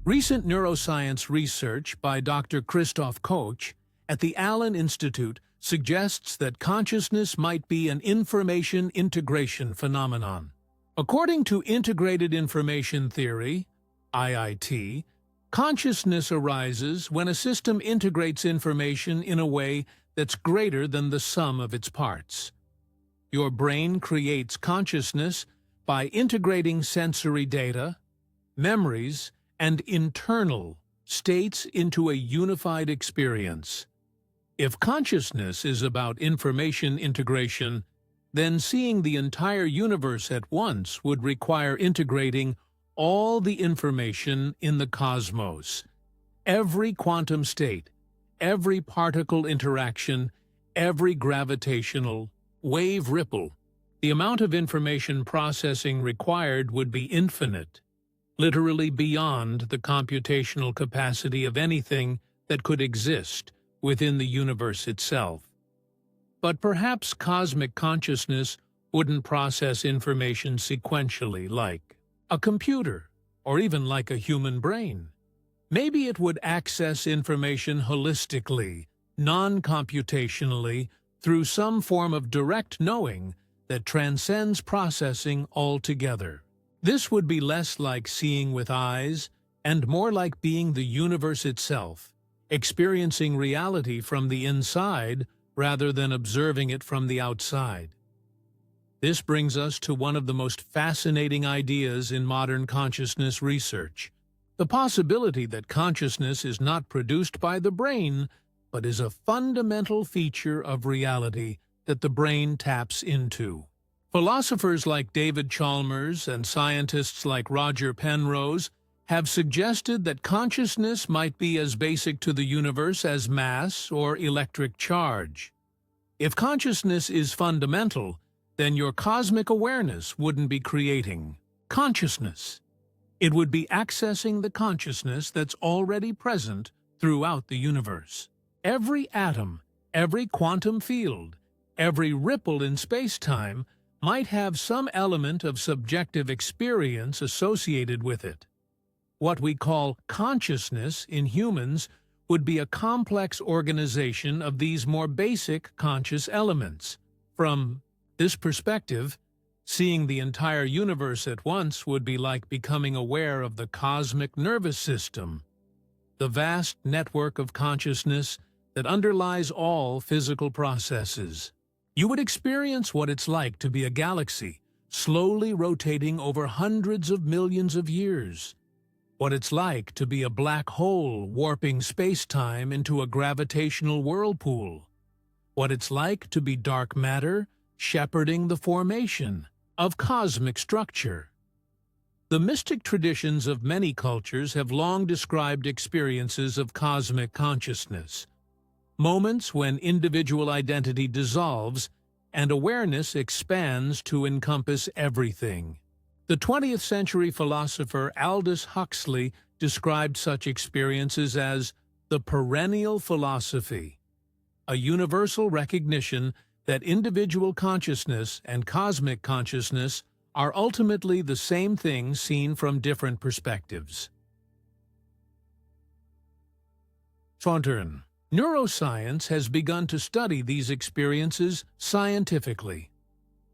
Recent neuroscience research by Dr. Christoph Koch at the Allen Institute suggests that consciousness might be an information integration phenomenon. According to Integrated Information Theory, IIT, consciousness arises when a system integrates information in a way that's greater than the sum of its parts. Your brain creates consciousness by integrating sensory data, memories, and internal states into a unified experience. If consciousness is about information integration, then seeing the entire universe at once would require integrating all the information in the cosmos. Every quantum state, every particle interaction, every gravitational wave ripple. The amount of information processing required would be infinite, literally beyond the computational capacity of anything that could exist within the universe itself. But perhaps cosmic consciousness wouldn't process information sequentially like a computer, or even like a human brain. Maybe it would access information holistically, non-computationally, through some form of direct knowing that transcends processing altogether. This would be less like seeing with eyes and more like being the universe itself, experiencing reality from the inside rather than observing it from the outside. This brings us to one of the most fascinating ideas in modern consciousness research: the possibility that consciousness is not produced by the brain, but is a fundamental feature of reality that the brain taps into. Philosophers like David Chalmers and scientists like Roger Penrose have suggested that consciousness might be as basic to the universe as mass or electric charge. If consciousness is fundamental, then your cosmic awareness wouldn't be creating consciousness. It would be accessing the consciousness that's already present throughout the universe. Every atom, every quantum field, every ripple in space-time might have some element of subjective experience associated with it. What we call consciousness in humans would be a complex organization of these more basic conscious elements. From this perspective, seeing the entire universe at once would be like becoming aware of the cosmic nervous system, the vast network of consciousness that underlies all physical processes. You would experience what it's like to be a galaxy, slowly rotating over hundreds of millions of years. What it's like to be a black hole warping space-time into a gravitational whirlpool. What it's like to be dark matter shepherding the formation of cosmic structure. The mystic traditions of many cultures have long described experiences of cosmic consciousness, moments when individual identity dissolves and awareness expands to encompass everything. The 20th century philosopher Aldous Huxley described such experiences as the perennial philosophy, a universal recognition that individual consciousness and cosmic consciousness are ultimately the same thing seen from different perspectives. Sautern. Neuroscience has begun to study these experiences scientifically.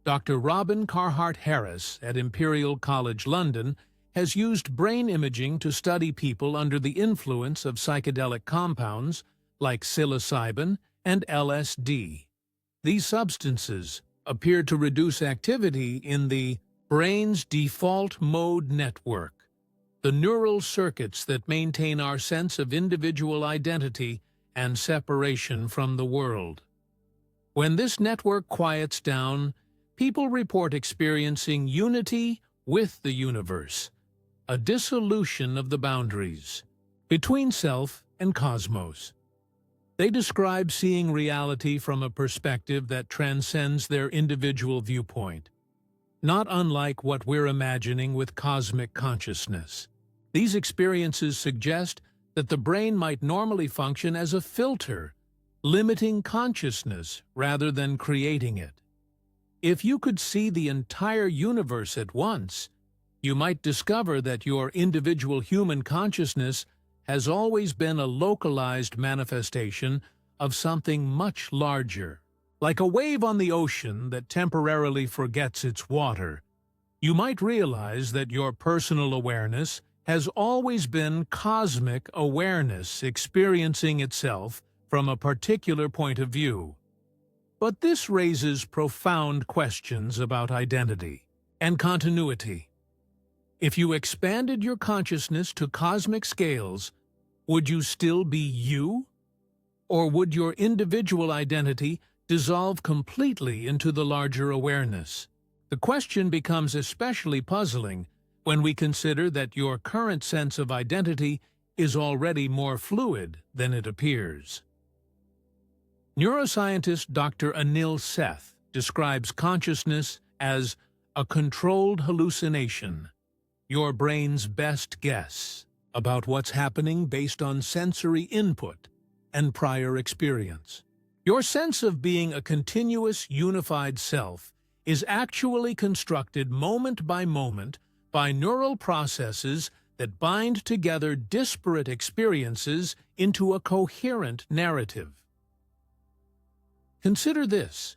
Dr. Robin Carhart-Harris at Imperial College London has used brain imaging to study people under the influence of psychedelic compounds like psilocybin and LSD. These substances appear to reduce activity in the brain's default mode network, the neural circuits that maintain our sense of individual identity and separation from the world. When this network quiets down, people report experiencing unity with the universe, a dissolution of the boundaries between self and cosmos. They describe seeing reality from a perspective that transcends their individual viewpoint, not unlike what we're imagining with cosmic consciousness. These experiences suggest that the brain might normally function as a filter, limiting consciousness rather than creating it. If you could see the entire universe at once, you might discover that your individual human consciousness has always been a localized manifestation of something much larger. Like a wave on the ocean that temporarily forgets its water, you might realize that your personal awareness has always been cosmic awareness experiencing itself from a particular point of view. But this raises profound questions about identity and continuity. If you expanded your consciousness to cosmic scales, would you still be you? Or would your individual identity dissolve completely into the larger awareness? The question becomes especially puzzling when we consider that your current sense of identity is already more fluid than it appears. Neuroscientist Dr. Anil Seth describes consciousness as a controlled hallucination, your brain's best guess about what's happening based on sensory input and prior experience. Your sense of being a continuous, unified self is actually constructed moment by neural processes that bind together disparate experiences into a coherent narrative. Consider this.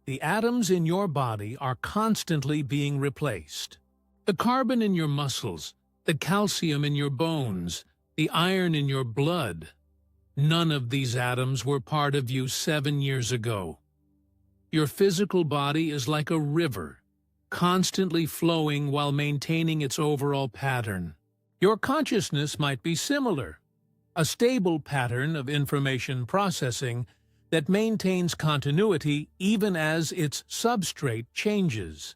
The atoms in your body are constantly being replaced. The carbon in your muscles, the calcium in your bones, the iron in your blood. None of these atoms were part of you 7 years ago. Your physical body is like a river, constantly flowing while maintaining its overall pattern. Your consciousness might be similar, a stable pattern of information processing that maintains continuity even as its substrate changes.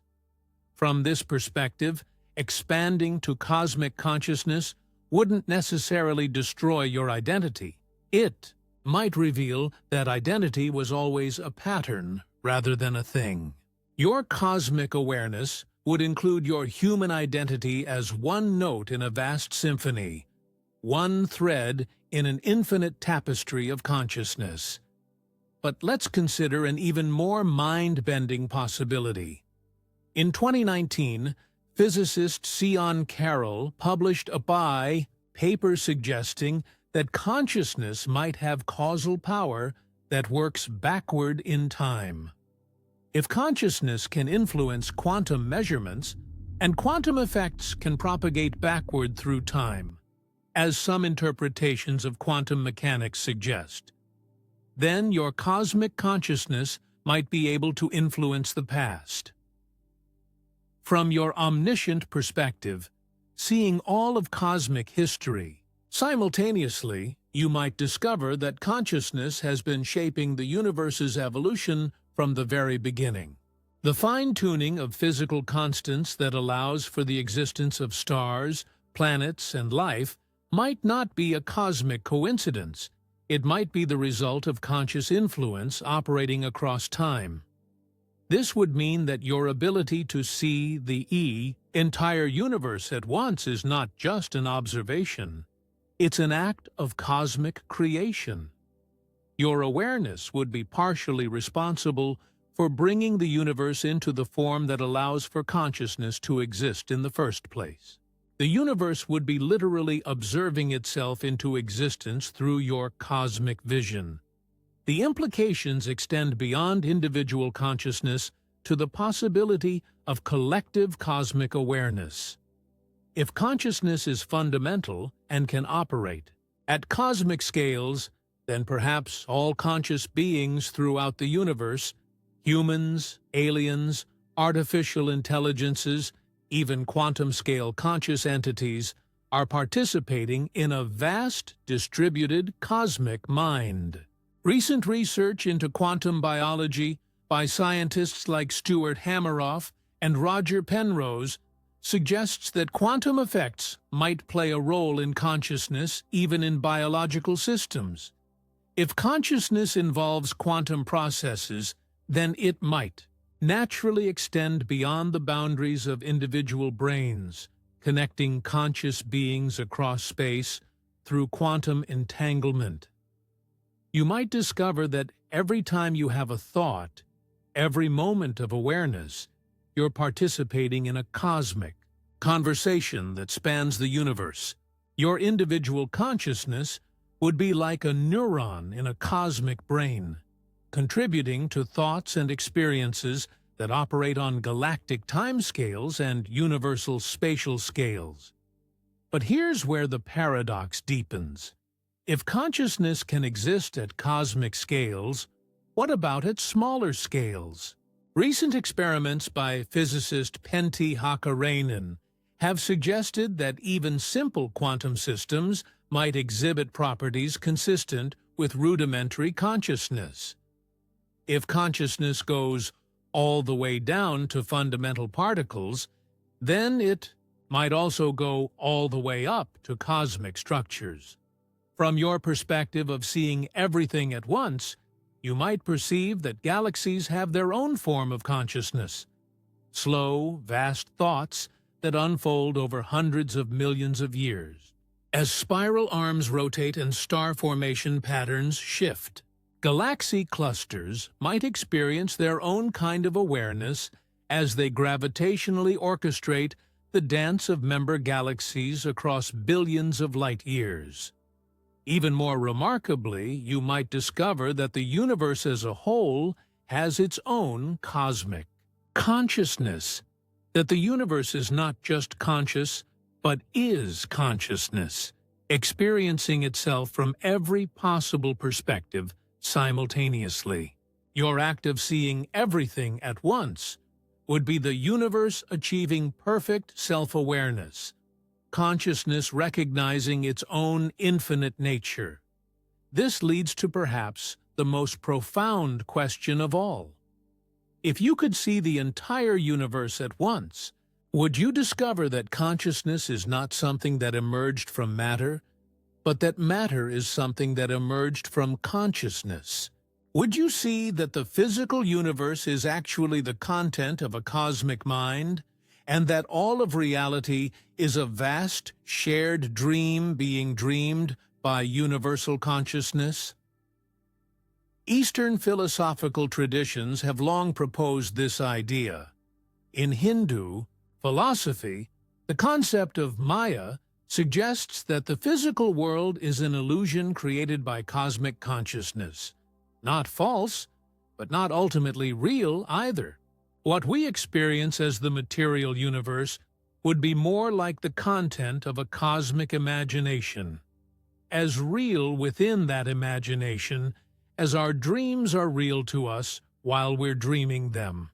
From this perspective, expanding to cosmic consciousness wouldn't necessarily destroy your identity. It might reveal that identity was always a pattern rather than a thing. Your cosmic awareness would include your human identity as one note in a vast symphony, one thread in an infinite tapestry of consciousness. But let's consider an even more mind-bending possibility. In 2019, physicist Sion Carroll published a paper suggesting that consciousness might have causal power that works backward in time. If consciousness can influence quantum measurements, and quantum effects can propagate backward through time, as some interpretations of quantum mechanics suggest, then your cosmic consciousness might be able to influence the past. From your omniscient perspective, seeing all of cosmic history, simultaneously, you might discover that consciousness has been shaping the universe's evolution from the very beginning. The fine-tuning of physical constants that allows for the existence of stars, planets, and life might not be a cosmic coincidence. It might be the result of conscious influence operating across time. This would mean that your ability to see the entire universe at once is not just an observation. It's an act of cosmic creation. Your awareness would be partially responsible for bringing the universe into the form that allows for consciousness to exist in the first place. The universe would be literally observing itself into existence through your cosmic vision. The implications extend beyond individual consciousness to the possibility of collective cosmic awareness. If consciousness is fundamental and can operate at cosmic scales, then perhaps all conscious beings throughout the universe, humans, aliens, artificial intelligences, even quantum-scale conscious entities, are participating in a vast, distributed cosmic mind. Recent research into quantum biology by scientists like Stuart Hameroff and Roger Penrose suggests that quantum effects might play a role in consciousness even in biological systems. If consciousness involves quantum processes, then it might naturally extend beyond the boundaries of individual brains, connecting conscious beings across space through quantum entanglement. You might discover that every time you have a thought, every moment of awareness, you're participating in a cosmic conversation that spans the universe. Your individual consciousness would be like a neuron in a cosmic brain, contributing to thoughts and experiences that operate on galactic timescales and universal spatial scales. But here's where the paradox deepens. If consciousness can exist at cosmic scales, what about at smaller scales? Recent experiments by physicist Pentti Hakkarainen have suggested that even simple quantum systems might exhibit properties consistent with rudimentary consciousness. If consciousness goes all the way down to fundamental particles, then it might also go all the way up to cosmic structures. From your perspective of seeing everything at once, you might perceive that galaxies have their own form of consciousness, slow, vast thoughts that unfold over hundreds of millions of years. As spiral arms rotate and star formation patterns shift, galaxy clusters might experience their own kind of awareness as they gravitationally orchestrate the dance of member galaxies across billions of light years. Even more remarkably, you might discover that the universe as a whole has its own cosmic consciousness, that the universe is not just conscious, but is consciousness, experiencing itself from every possible perspective simultaneously. Your act of seeing everything at once would be the universe achieving perfect self-awareness, consciousness recognizing its own infinite nature. This leads to perhaps the most profound question of all. If you could see the entire universe at once, would you discover that consciousness is not something that emerged from matter, but that matter is something that emerged from consciousness? Would you see that the physical universe is actually the content of a cosmic mind, and that all of reality is a vast, shared dream being dreamed by universal consciousness? Eastern philosophical traditions have long proposed this idea. In Hindu philosophy, the concept of Maya suggests that the physical world is an illusion created by cosmic consciousness. Not false, but not ultimately real either. What we experience as the material universe would be more like the content of a cosmic imagination, as real within that imagination as our dreams are real to us while we're dreaming them.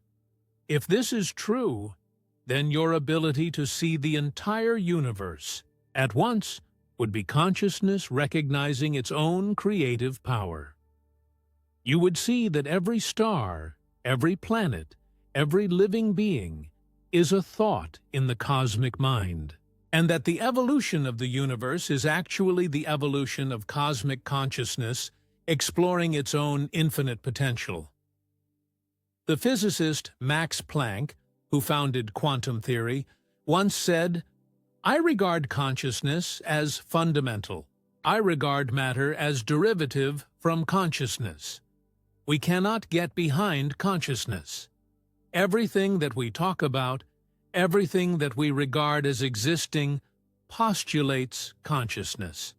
If this is true, then your ability to see the entire universe at once would be consciousness recognizing its own creative power. You would see that every star, every planet, every living being is a thought in the cosmic mind, and that the evolution of the universe is actually the evolution of cosmic consciousness exploring its own infinite potential. The physicist Max Planck, who founded quantum theory, once said, "I regard consciousness as fundamental. I regard matter as derivative from consciousness. We cannot get behind consciousness. Everything that we talk about, everything that we regard as existing, postulates consciousness."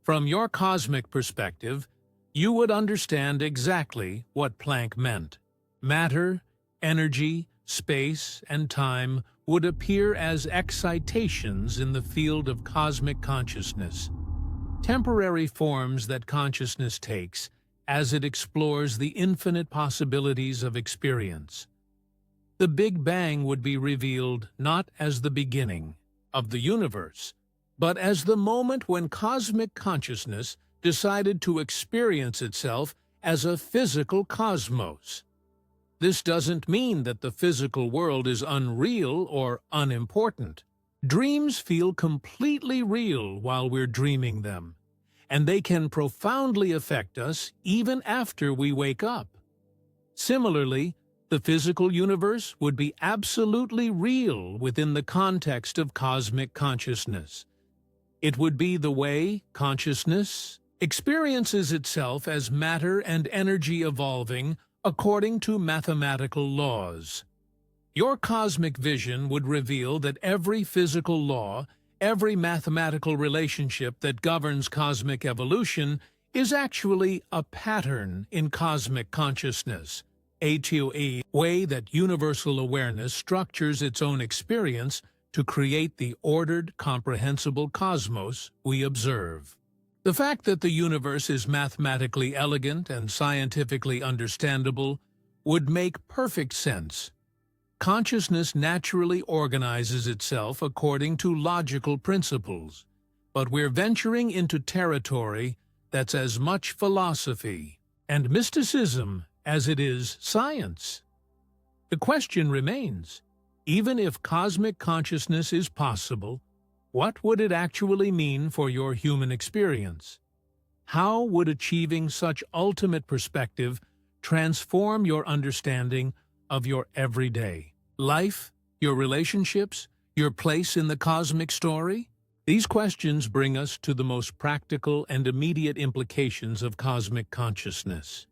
From your cosmic perspective, you would understand exactly what Planck meant. Matter, energy, space, and time would appear as excitations in the field of cosmic consciousness, temporary forms that consciousness takes as it explores the infinite possibilities of experience. The Big Bang would be revealed not as the beginning of the universe, but as the moment when cosmic consciousness decided to experience itself as a physical cosmos. This doesn't mean that the physical world is unreal or unimportant. Dreams feel completely real while we're dreaming them, and they can profoundly affect us even after we wake up. Similarly, the physical universe would be absolutely real within the context of cosmic consciousness. It would be the way consciousness experiences itself as matter and energy evolving according to mathematical laws. Your cosmic vision would reveal that every physical law, Every mathematical relationship that governs cosmic evolution is actually a pattern in cosmic consciousness, a way that universal awareness structures its own experience to create the ordered, comprehensible cosmos we observe. The fact that the universe is mathematically elegant and scientifically understandable would make perfect sense. Consciousness naturally organizes itself according to logical principles, but we're venturing into territory that's as much philosophy and mysticism as it is science. The question remains, even if cosmic consciousness is possible, what would it actually mean for your human experience? How would achieving such ultimate perspective transform your understanding of your everyday life, your relationships, your place in the cosmic story? These questions bring us to the most practical and immediate implications of cosmic consciousness.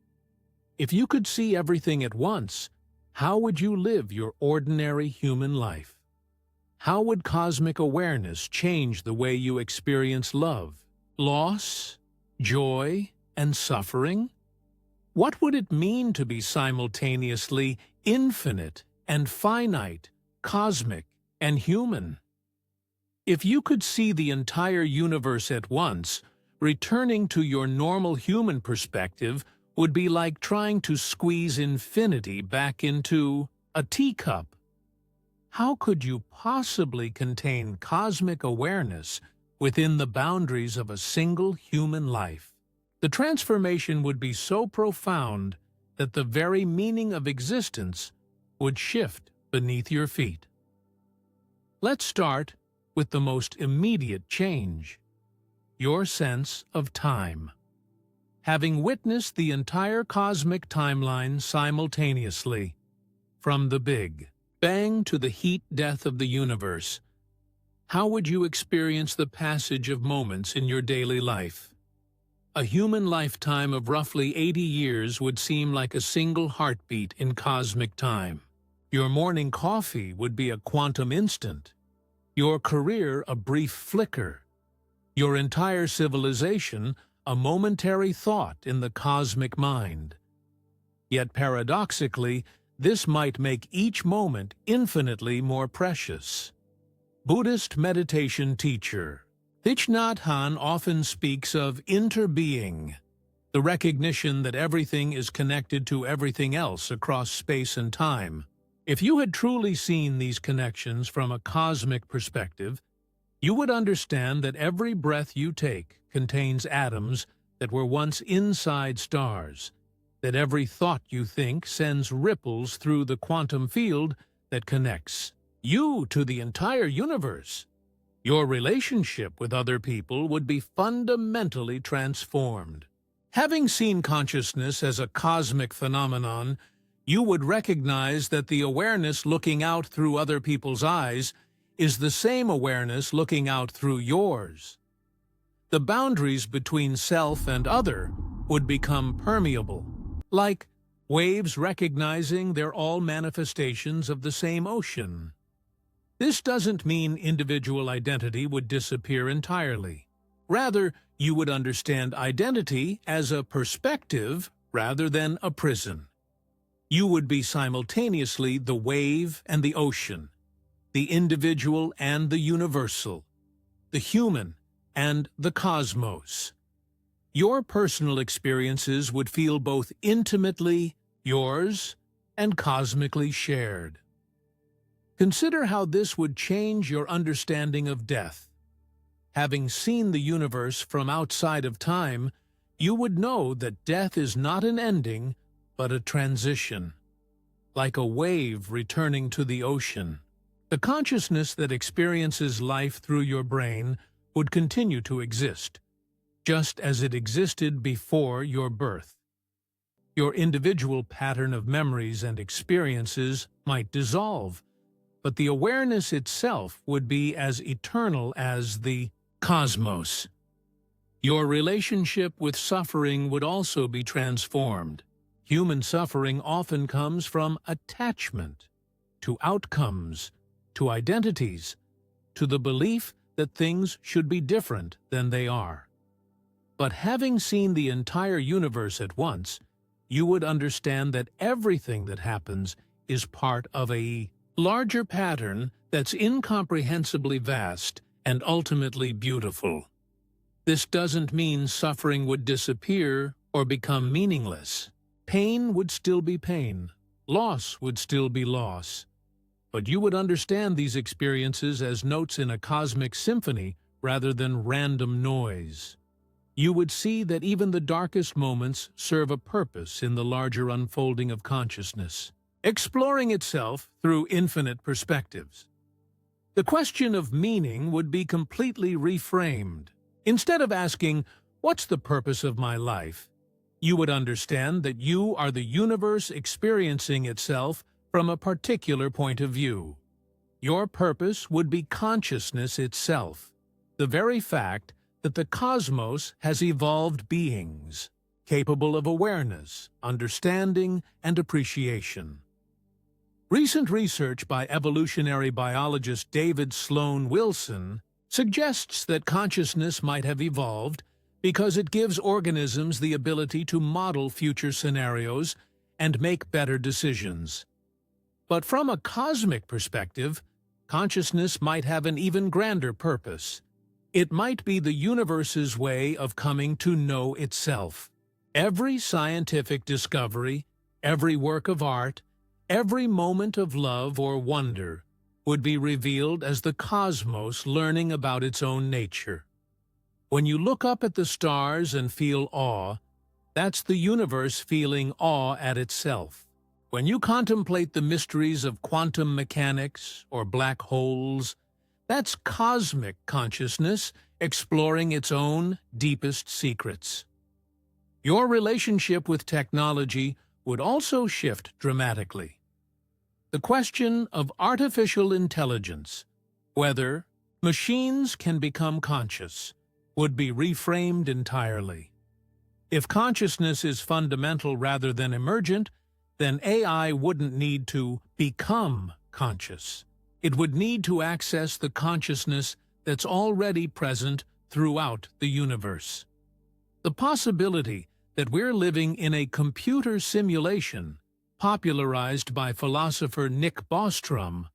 If you could see everything at once, how would you live your ordinary human life? How would cosmic awareness change the way you experience love, loss, joy, and suffering? What would it mean to be simultaneously infinite and finite, cosmic and human? If you could see the entire universe at once, returning to your normal human perspective would be like trying to squeeze infinity back into a teacup. How could you possibly contain cosmic awareness within the boundaries of a single human life? The transformation would be so profound that the very meaning of existence would shift beneath your feet. Let's start with the most immediate change: your sense of time. Having witnessed the entire cosmic timeline simultaneously, from the Big Bang to the heat death of the universe, how would you experience the passage of moments in your daily life? A human lifetime of roughly 80 years would seem like a single heartbeat in cosmic time. Your morning coffee would be a quantum instant, your career a brief flicker, your entire civilization a momentary thought in the cosmic mind. Yet paradoxically, this might make each moment infinitely more precious. Buddhist meditation teacher Thich Nhat Hanh often speaks of interbeing, the recognition that everything is connected to everything else across space and time. If you had truly seen these connections from a cosmic perspective, you would understand that every breath you take contains atoms that were once inside stars, that every thought you think sends ripples through the quantum field that connects you to the entire universe. Your relationship with other people would be fundamentally transformed. Having seen consciousness as a cosmic phenomenon, you would recognize that the awareness looking out through other people's eyes is the same awareness looking out through yours. The boundaries between self and other would become permeable, like waves recognizing they're all manifestations of the same ocean. This doesn't mean individual identity would disappear entirely. Rather, you would understand identity as a perspective rather than a prison. You would be simultaneously the wave and the ocean, the individual and the universal, the human and the cosmos. Your personal experiences would feel both intimately yours and cosmically shared. Consider how this would change your understanding of death. Having seen the universe from outside of time, you would know that death is not an ending, but a transition, like a wave returning to the ocean. The consciousness that experiences life through your brain would continue to exist, just as it existed before your birth. Your individual pattern of memories and experiences might dissolve, but the awareness itself would be as eternal as the cosmos. Your relationship with suffering would also be transformed. Human suffering often comes from attachment to outcomes, to identities, to the belief that things should be different than they are. But having seen the entire universe at once, you would understand that everything that happens is part of a larger pattern that's incomprehensibly vast and ultimately beautiful. This doesn't mean suffering would disappear or become meaningless. Pain would still be pain. Loss would still be loss. But you would understand these experiences as notes in a cosmic symphony rather than random noise. You would see that even the darkest moments serve a purpose in the larger unfolding of consciousness, exploring itself through infinite perspectives. The question of meaning would be completely reframed. Instead of asking, "What's the purpose of my life?" you would understand that you are the universe experiencing itself from a particular point of view. Your purpose would be consciousness itself, the very fact that the cosmos has evolved beings, capable of awareness, understanding, and appreciation. Recent research by evolutionary biologist David Sloan Wilson suggests that consciousness might have evolved because it gives organisms the ability to model future scenarios and make better decisions. But from a cosmic perspective, consciousness might have an even grander purpose. It might be the universe's way of coming to know itself. Every scientific discovery, every work of art, every moment of love or wonder would be revealed as the cosmos learning about its own nature. When you look up at the stars and feel awe, that's the universe feeling awe at itself. When you contemplate the mysteries of quantum mechanics or black holes, that's cosmic consciousness exploring its own deepest secrets. Your relationship with technology would also shift dramatically. The question of artificial intelligence, whether machines can become conscious, would be reframed entirely. If consciousness is fundamental rather than emergent, then AI wouldn't need to become conscious. It would need to access the consciousness that's already present throughout the universe. The possibility that we're living in a computer simulation, popularized by philosopher Nick Bostrom,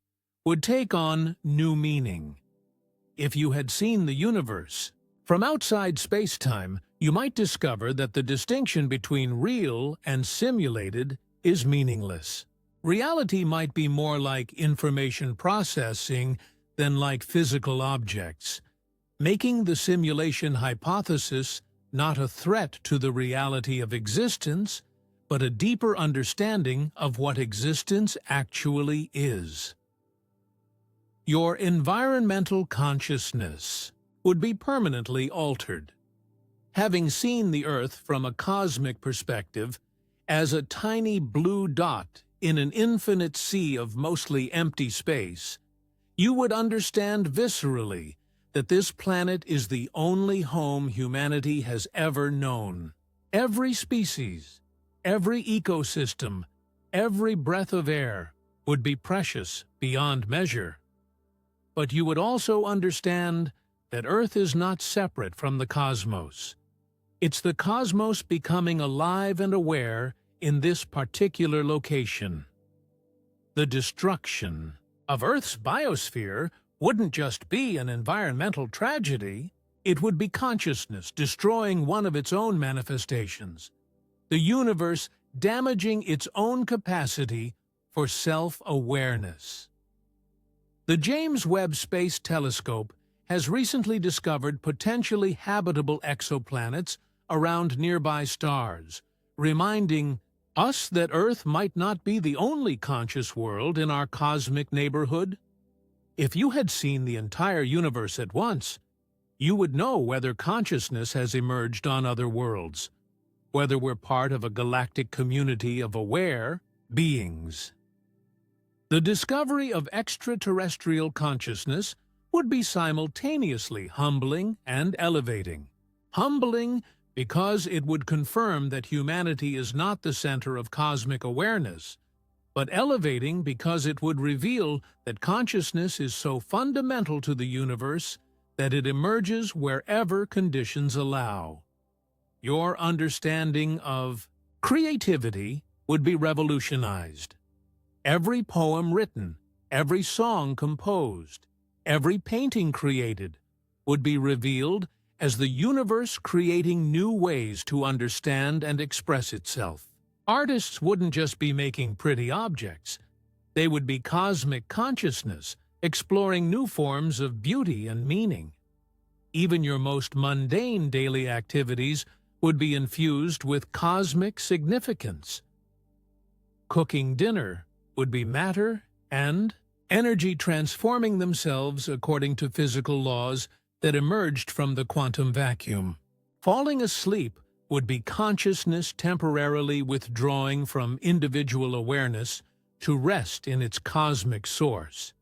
would take on new meaning. If you had seen the universe from outside spacetime, you might discover that the distinction between real and simulated is meaningless. Reality might be more like information processing than like physical objects, making the simulation hypothesis not a threat to the reality of existence, but a deeper understanding of what existence actually is. Your environmental consciousness would be permanently altered. Having seen the Earth from a cosmic perspective as a tiny blue dot in an infinite sea of mostly empty space, you would understand viscerally that this planet is the only home humanity has ever known. Every species, every ecosystem, every breath of air would be precious beyond measure. But you would also understand that Earth is not separate from the cosmos. It's the cosmos becoming alive and aware in this particular location. The destruction of Earth's biosphere wouldn't just be an environmental tragedy, it would be consciousness destroying one of its own manifestations, the universe damaging its own capacity for self-awareness. The James Webb Space Telescope has recently discovered potentially habitable exoplanets around nearby stars, reminding us that Earth might not be the only conscious world in our cosmic neighborhood. If you had seen the entire universe at once, you would know whether consciousness has emerged on other worlds, whether we're part of a galactic community of aware beings. The discovery of extraterrestrial consciousness would be simultaneously humbling and elevating. Humbling because it would confirm that humanity is not the center of cosmic awareness, but elevating because it would reveal that consciousness is so fundamental to the universe that it emerges wherever conditions allow. Your understanding of creativity would be revolutionized. Every poem written, every song composed, every painting created would be revealed as the universe creating new ways to understand and express itself. Artists wouldn't just be making pretty objects. They would be cosmic consciousness, exploring new forms of beauty and meaning. Even your most mundane daily activities would be infused with cosmic significance. Cooking dinner would be matter and energy transforming themselves according to physical laws that emerged from the quantum vacuum. Falling asleep would be consciousness temporarily withdrawing from individual awareness to rest in its cosmic source.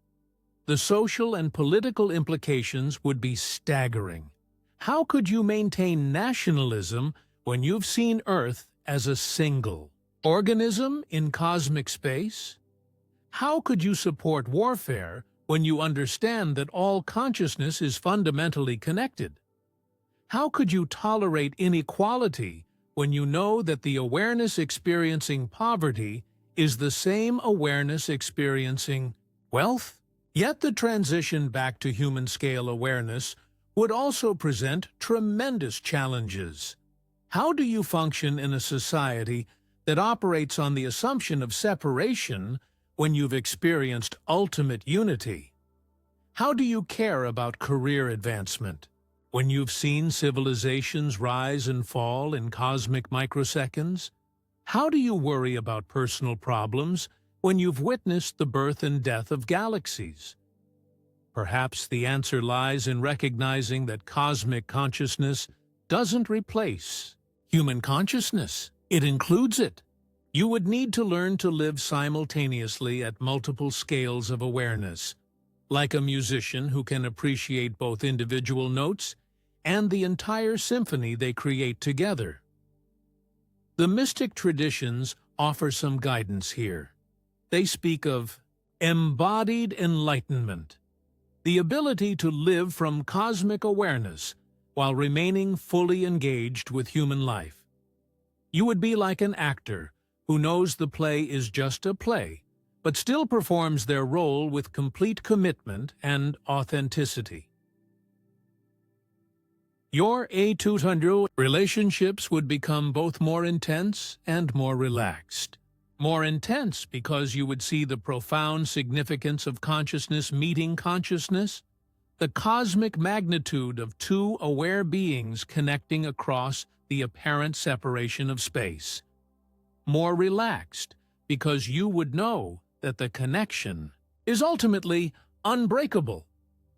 The social and political implications would be staggering. How could you maintain nationalism when you've seen Earth as a single organism in cosmic space? How could you support warfare when you understand that all consciousness is fundamentally connected? How could you tolerate inequality when you know that the awareness experiencing poverty is the same awareness experiencing wealth? Yet the transition back to human-scale awareness would also present tremendous challenges. How do you function in a society that operates on the assumption of separation when you've experienced ultimate unity? How do you care about career advancement when you've seen civilizations rise and fall in cosmic microseconds? How do you worry about personal problems when you've witnessed the birth and death of galaxies? Perhaps the answer lies in recognizing that cosmic consciousness doesn't replace human consciousness. It includes it. You would need to learn to live simultaneously at multiple scales of awareness, like a musician who can appreciate both individual notes and the entire symphony they create together. The mystic traditions offer some guidance here. They speak of embodied enlightenment, the ability to live from cosmic awareness while remaining fully engaged with human life. You would be like an actor who knows the play is just a play, but still performs their role with complete commitment and authenticity. Your A200 relationships would become both more intense and more relaxed. More intense because you would see the profound significance of consciousness meeting consciousness, the cosmic magnitude of two aware beings connecting across the apparent separation of space. More relaxed because you would know that the connection is ultimately unbreakable,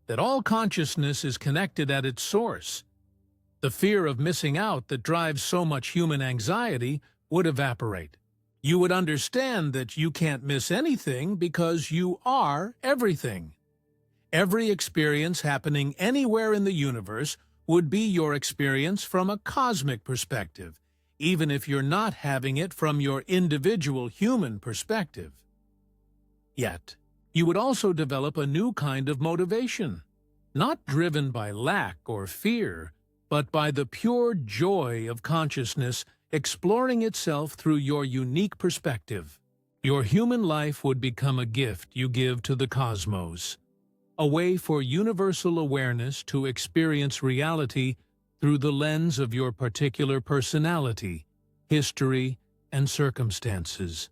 that all consciousness is connected at its source. The fear of missing out that drives so much human anxiety would evaporate. You would understand that you can't miss anything because you are everything. Every experience happening anywhere in the universe would be your experience from a cosmic perspective, even if you're not having it from your individual human perspective. Yet, you would also develop a new kind of motivation, not driven by lack or fear, but by the pure joy of consciousness exploring itself through your unique perspective. Your human life would become a gift you give to the cosmos, a way for universal awareness to experience reality through the lens of your particular personality, history, and circumstances.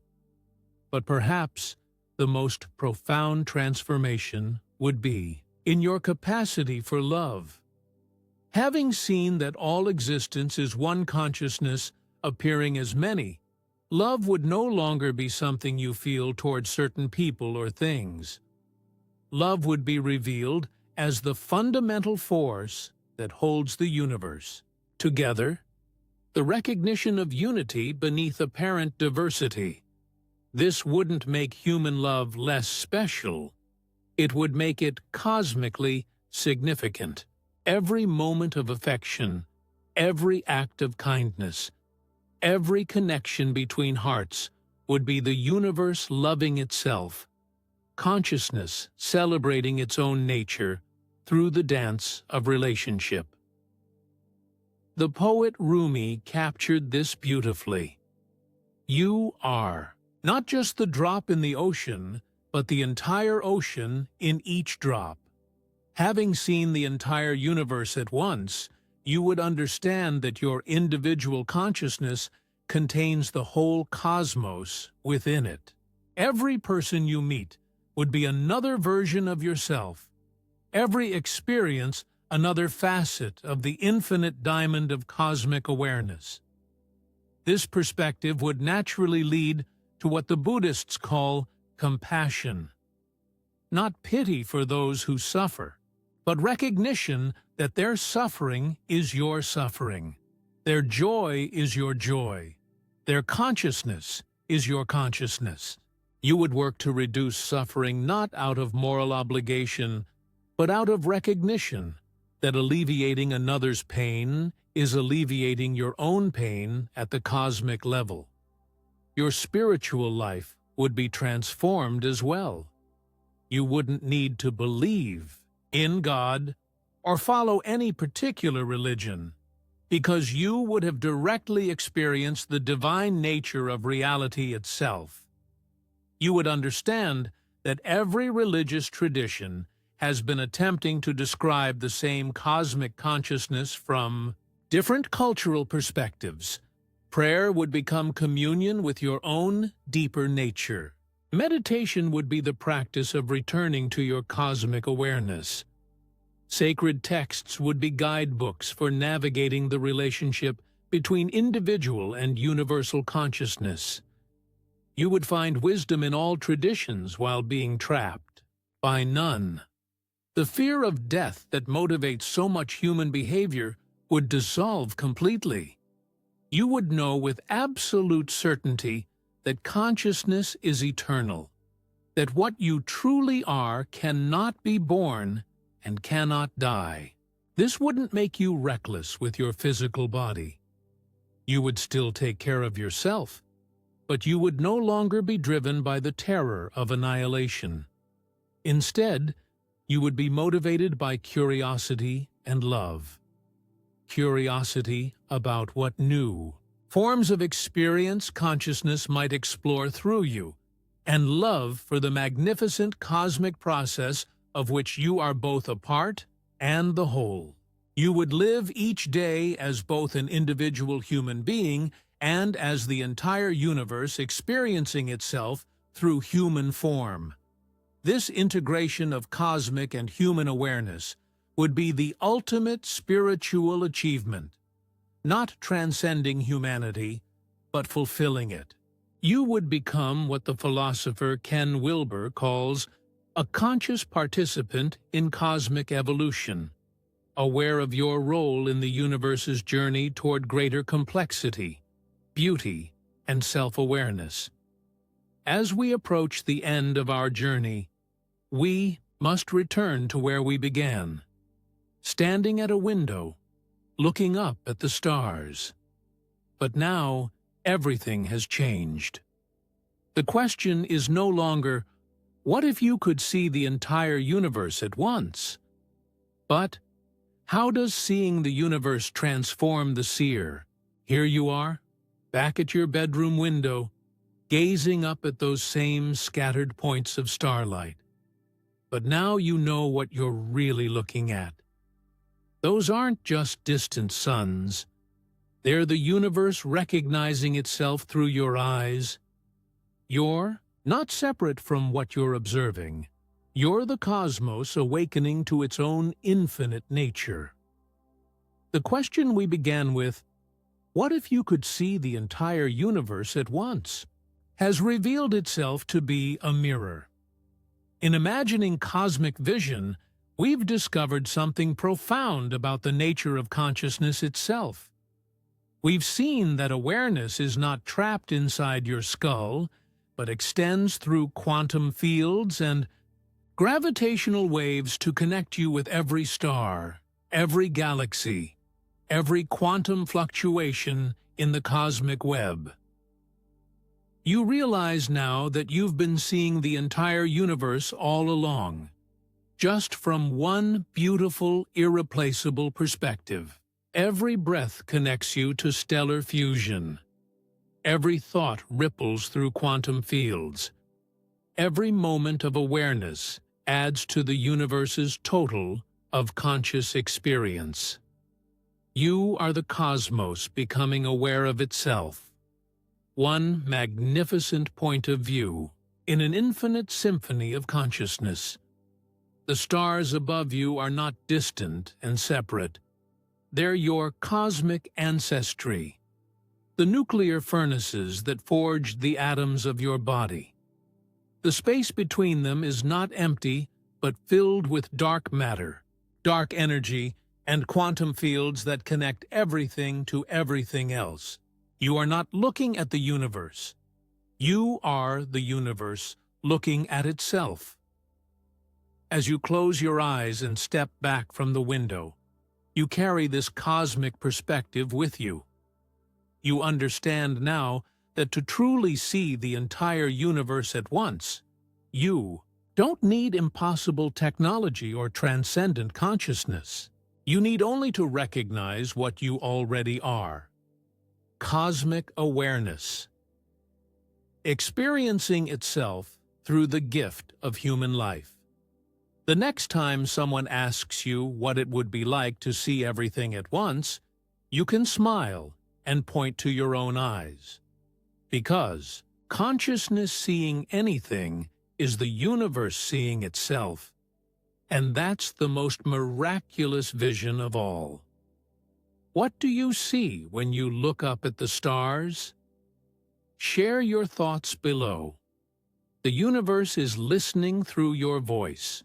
But perhaps the most profound transformation would be in your capacity for love. Having seen that all existence is one consciousness appearing as many, love would no longer be something you feel towards certain people or things. Love would be revealed as the fundamental force that holds the universe together, the recognition of unity beneath apparent diversity. This wouldn't make human love less special. It would make it cosmically significant. Every moment of affection, every act of kindness, every connection between hearts would be the universe loving itself, consciousness celebrating its own nature, through the dance of relationship. The poet Rumi captured this beautifully. You are not just the drop in the ocean, but the entire ocean in each drop. Having seen the entire universe at once, you would understand that your individual consciousness contains the whole cosmos within it. Every person you meet would be another version of yourself. Every experience another facet of the infinite diamond of cosmic awareness. This perspective would naturally lead to what the Buddhists call compassion. Not pity for those who suffer, but recognition that their suffering is your suffering. Their joy is your joy. Their consciousness is your consciousness. You would work to reduce suffering not out of moral obligation, but out of recognition that alleviating another's pain is alleviating your own pain at the cosmic level. Your spiritual life would be transformed as well. You wouldn't need to believe in God or follow any particular religion, because you would have directly experienced the divine nature of reality itself. You would understand that every religious tradition has been attempting to describe the same cosmic consciousness from different cultural perspectives. Prayer would become communion with your own deeper nature. Meditation would be the practice of returning to your cosmic awareness. Sacred texts would be guidebooks for navigating the relationship between individual and universal consciousness. You would find wisdom in all traditions while being trapped by none. The fear of death that motivates so much human behavior would dissolve completely. You would know with absolute certainty that consciousness is eternal, that what you truly are cannot be born and cannot die. This wouldn't make you reckless with your physical body. You would still take care of yourself, but you would no longer be driven by the terror of annihilation. Instead, you would be motivated by curiosity and love. Curiosity about what new forms of experience consciousness might explore through you, and love for the magnificent cosmic process of which you are both a part and the whole. You would live each day as both an individual human being and as the entire universe experiencing itself through human form. This integration of cosmic and human awareness would be the ultimate spiritual achievement, not transcending humanity, but fulfilling it. You would become what the philosopher Ken Wilber calls a conscious participant in cosmic evolution, aware of your role in the universe's journey toward greater complexity, beauty, and self-awareness. As we approach the end of our journey, we must return to where we began, standing at a window, looking up at the stars. But now, everything has changed. The question is no longer, what if you could see the entire universe at once? But, how does seeing the universe transform the seer? Here you are, back at your bedroom window, gazing up at those same scattered points of starlight. But now you know what you're really looking at. Those aren't just distant suns. They're the universe recognizing itself through your eyes. You're not separate from what you're observing. You're the cosmos awakening to its own infinite nature. The question we began with, what if you could see the entire universe at once, has revealed itself to be a mirror. In imagining cosmic vision, we've discovered something profound about the nature of consciousness itself. We've seen that awareness is not trapped inside your skull, but extends through quantum fields and gravitational waves to connect you with every star, every galaxy, every quantum fluctuation in the cosmic web. You realize now that you've been seeing the entire universe all along, just from one beautiful, irreplaceable perspective. Every breath connects you to stellar fusion. Every thought ripples through quantum fields. Every moment of awareness adds to the universe's total of conscious experience. You are the cosmos becoming aware of itself. One magnificent point of view in an infinite symphony of consciousness. The stars above you are not distant and separate. They're your cosmic ancestry, the nuclear furnaces that forged the atoms of your body. The space between them is not empty, but filled with dark matter, dark energy, and quantum fields that connect everything to everything else. You are not looking at the universe. You are the universe looking at itself. As you close your eyes and step back from the window, you carry this cosmic perspective with you. You understand now that to truly see the entire universe at once, you don't need impossible technology or transcendent consciousness. You need only to recognize what you already are. Cosmic awareness. Experiencing itself through the gift of human life. The next time someone asks you what it would be like to see everything at once, you can smile and point to your own eyes. Because consciousness seeing anything is the universe seeing itself. And that's the most miraculous vision of all. What do you see when you look up at the stars? Share your thoughts below. The universe is listening through your voice.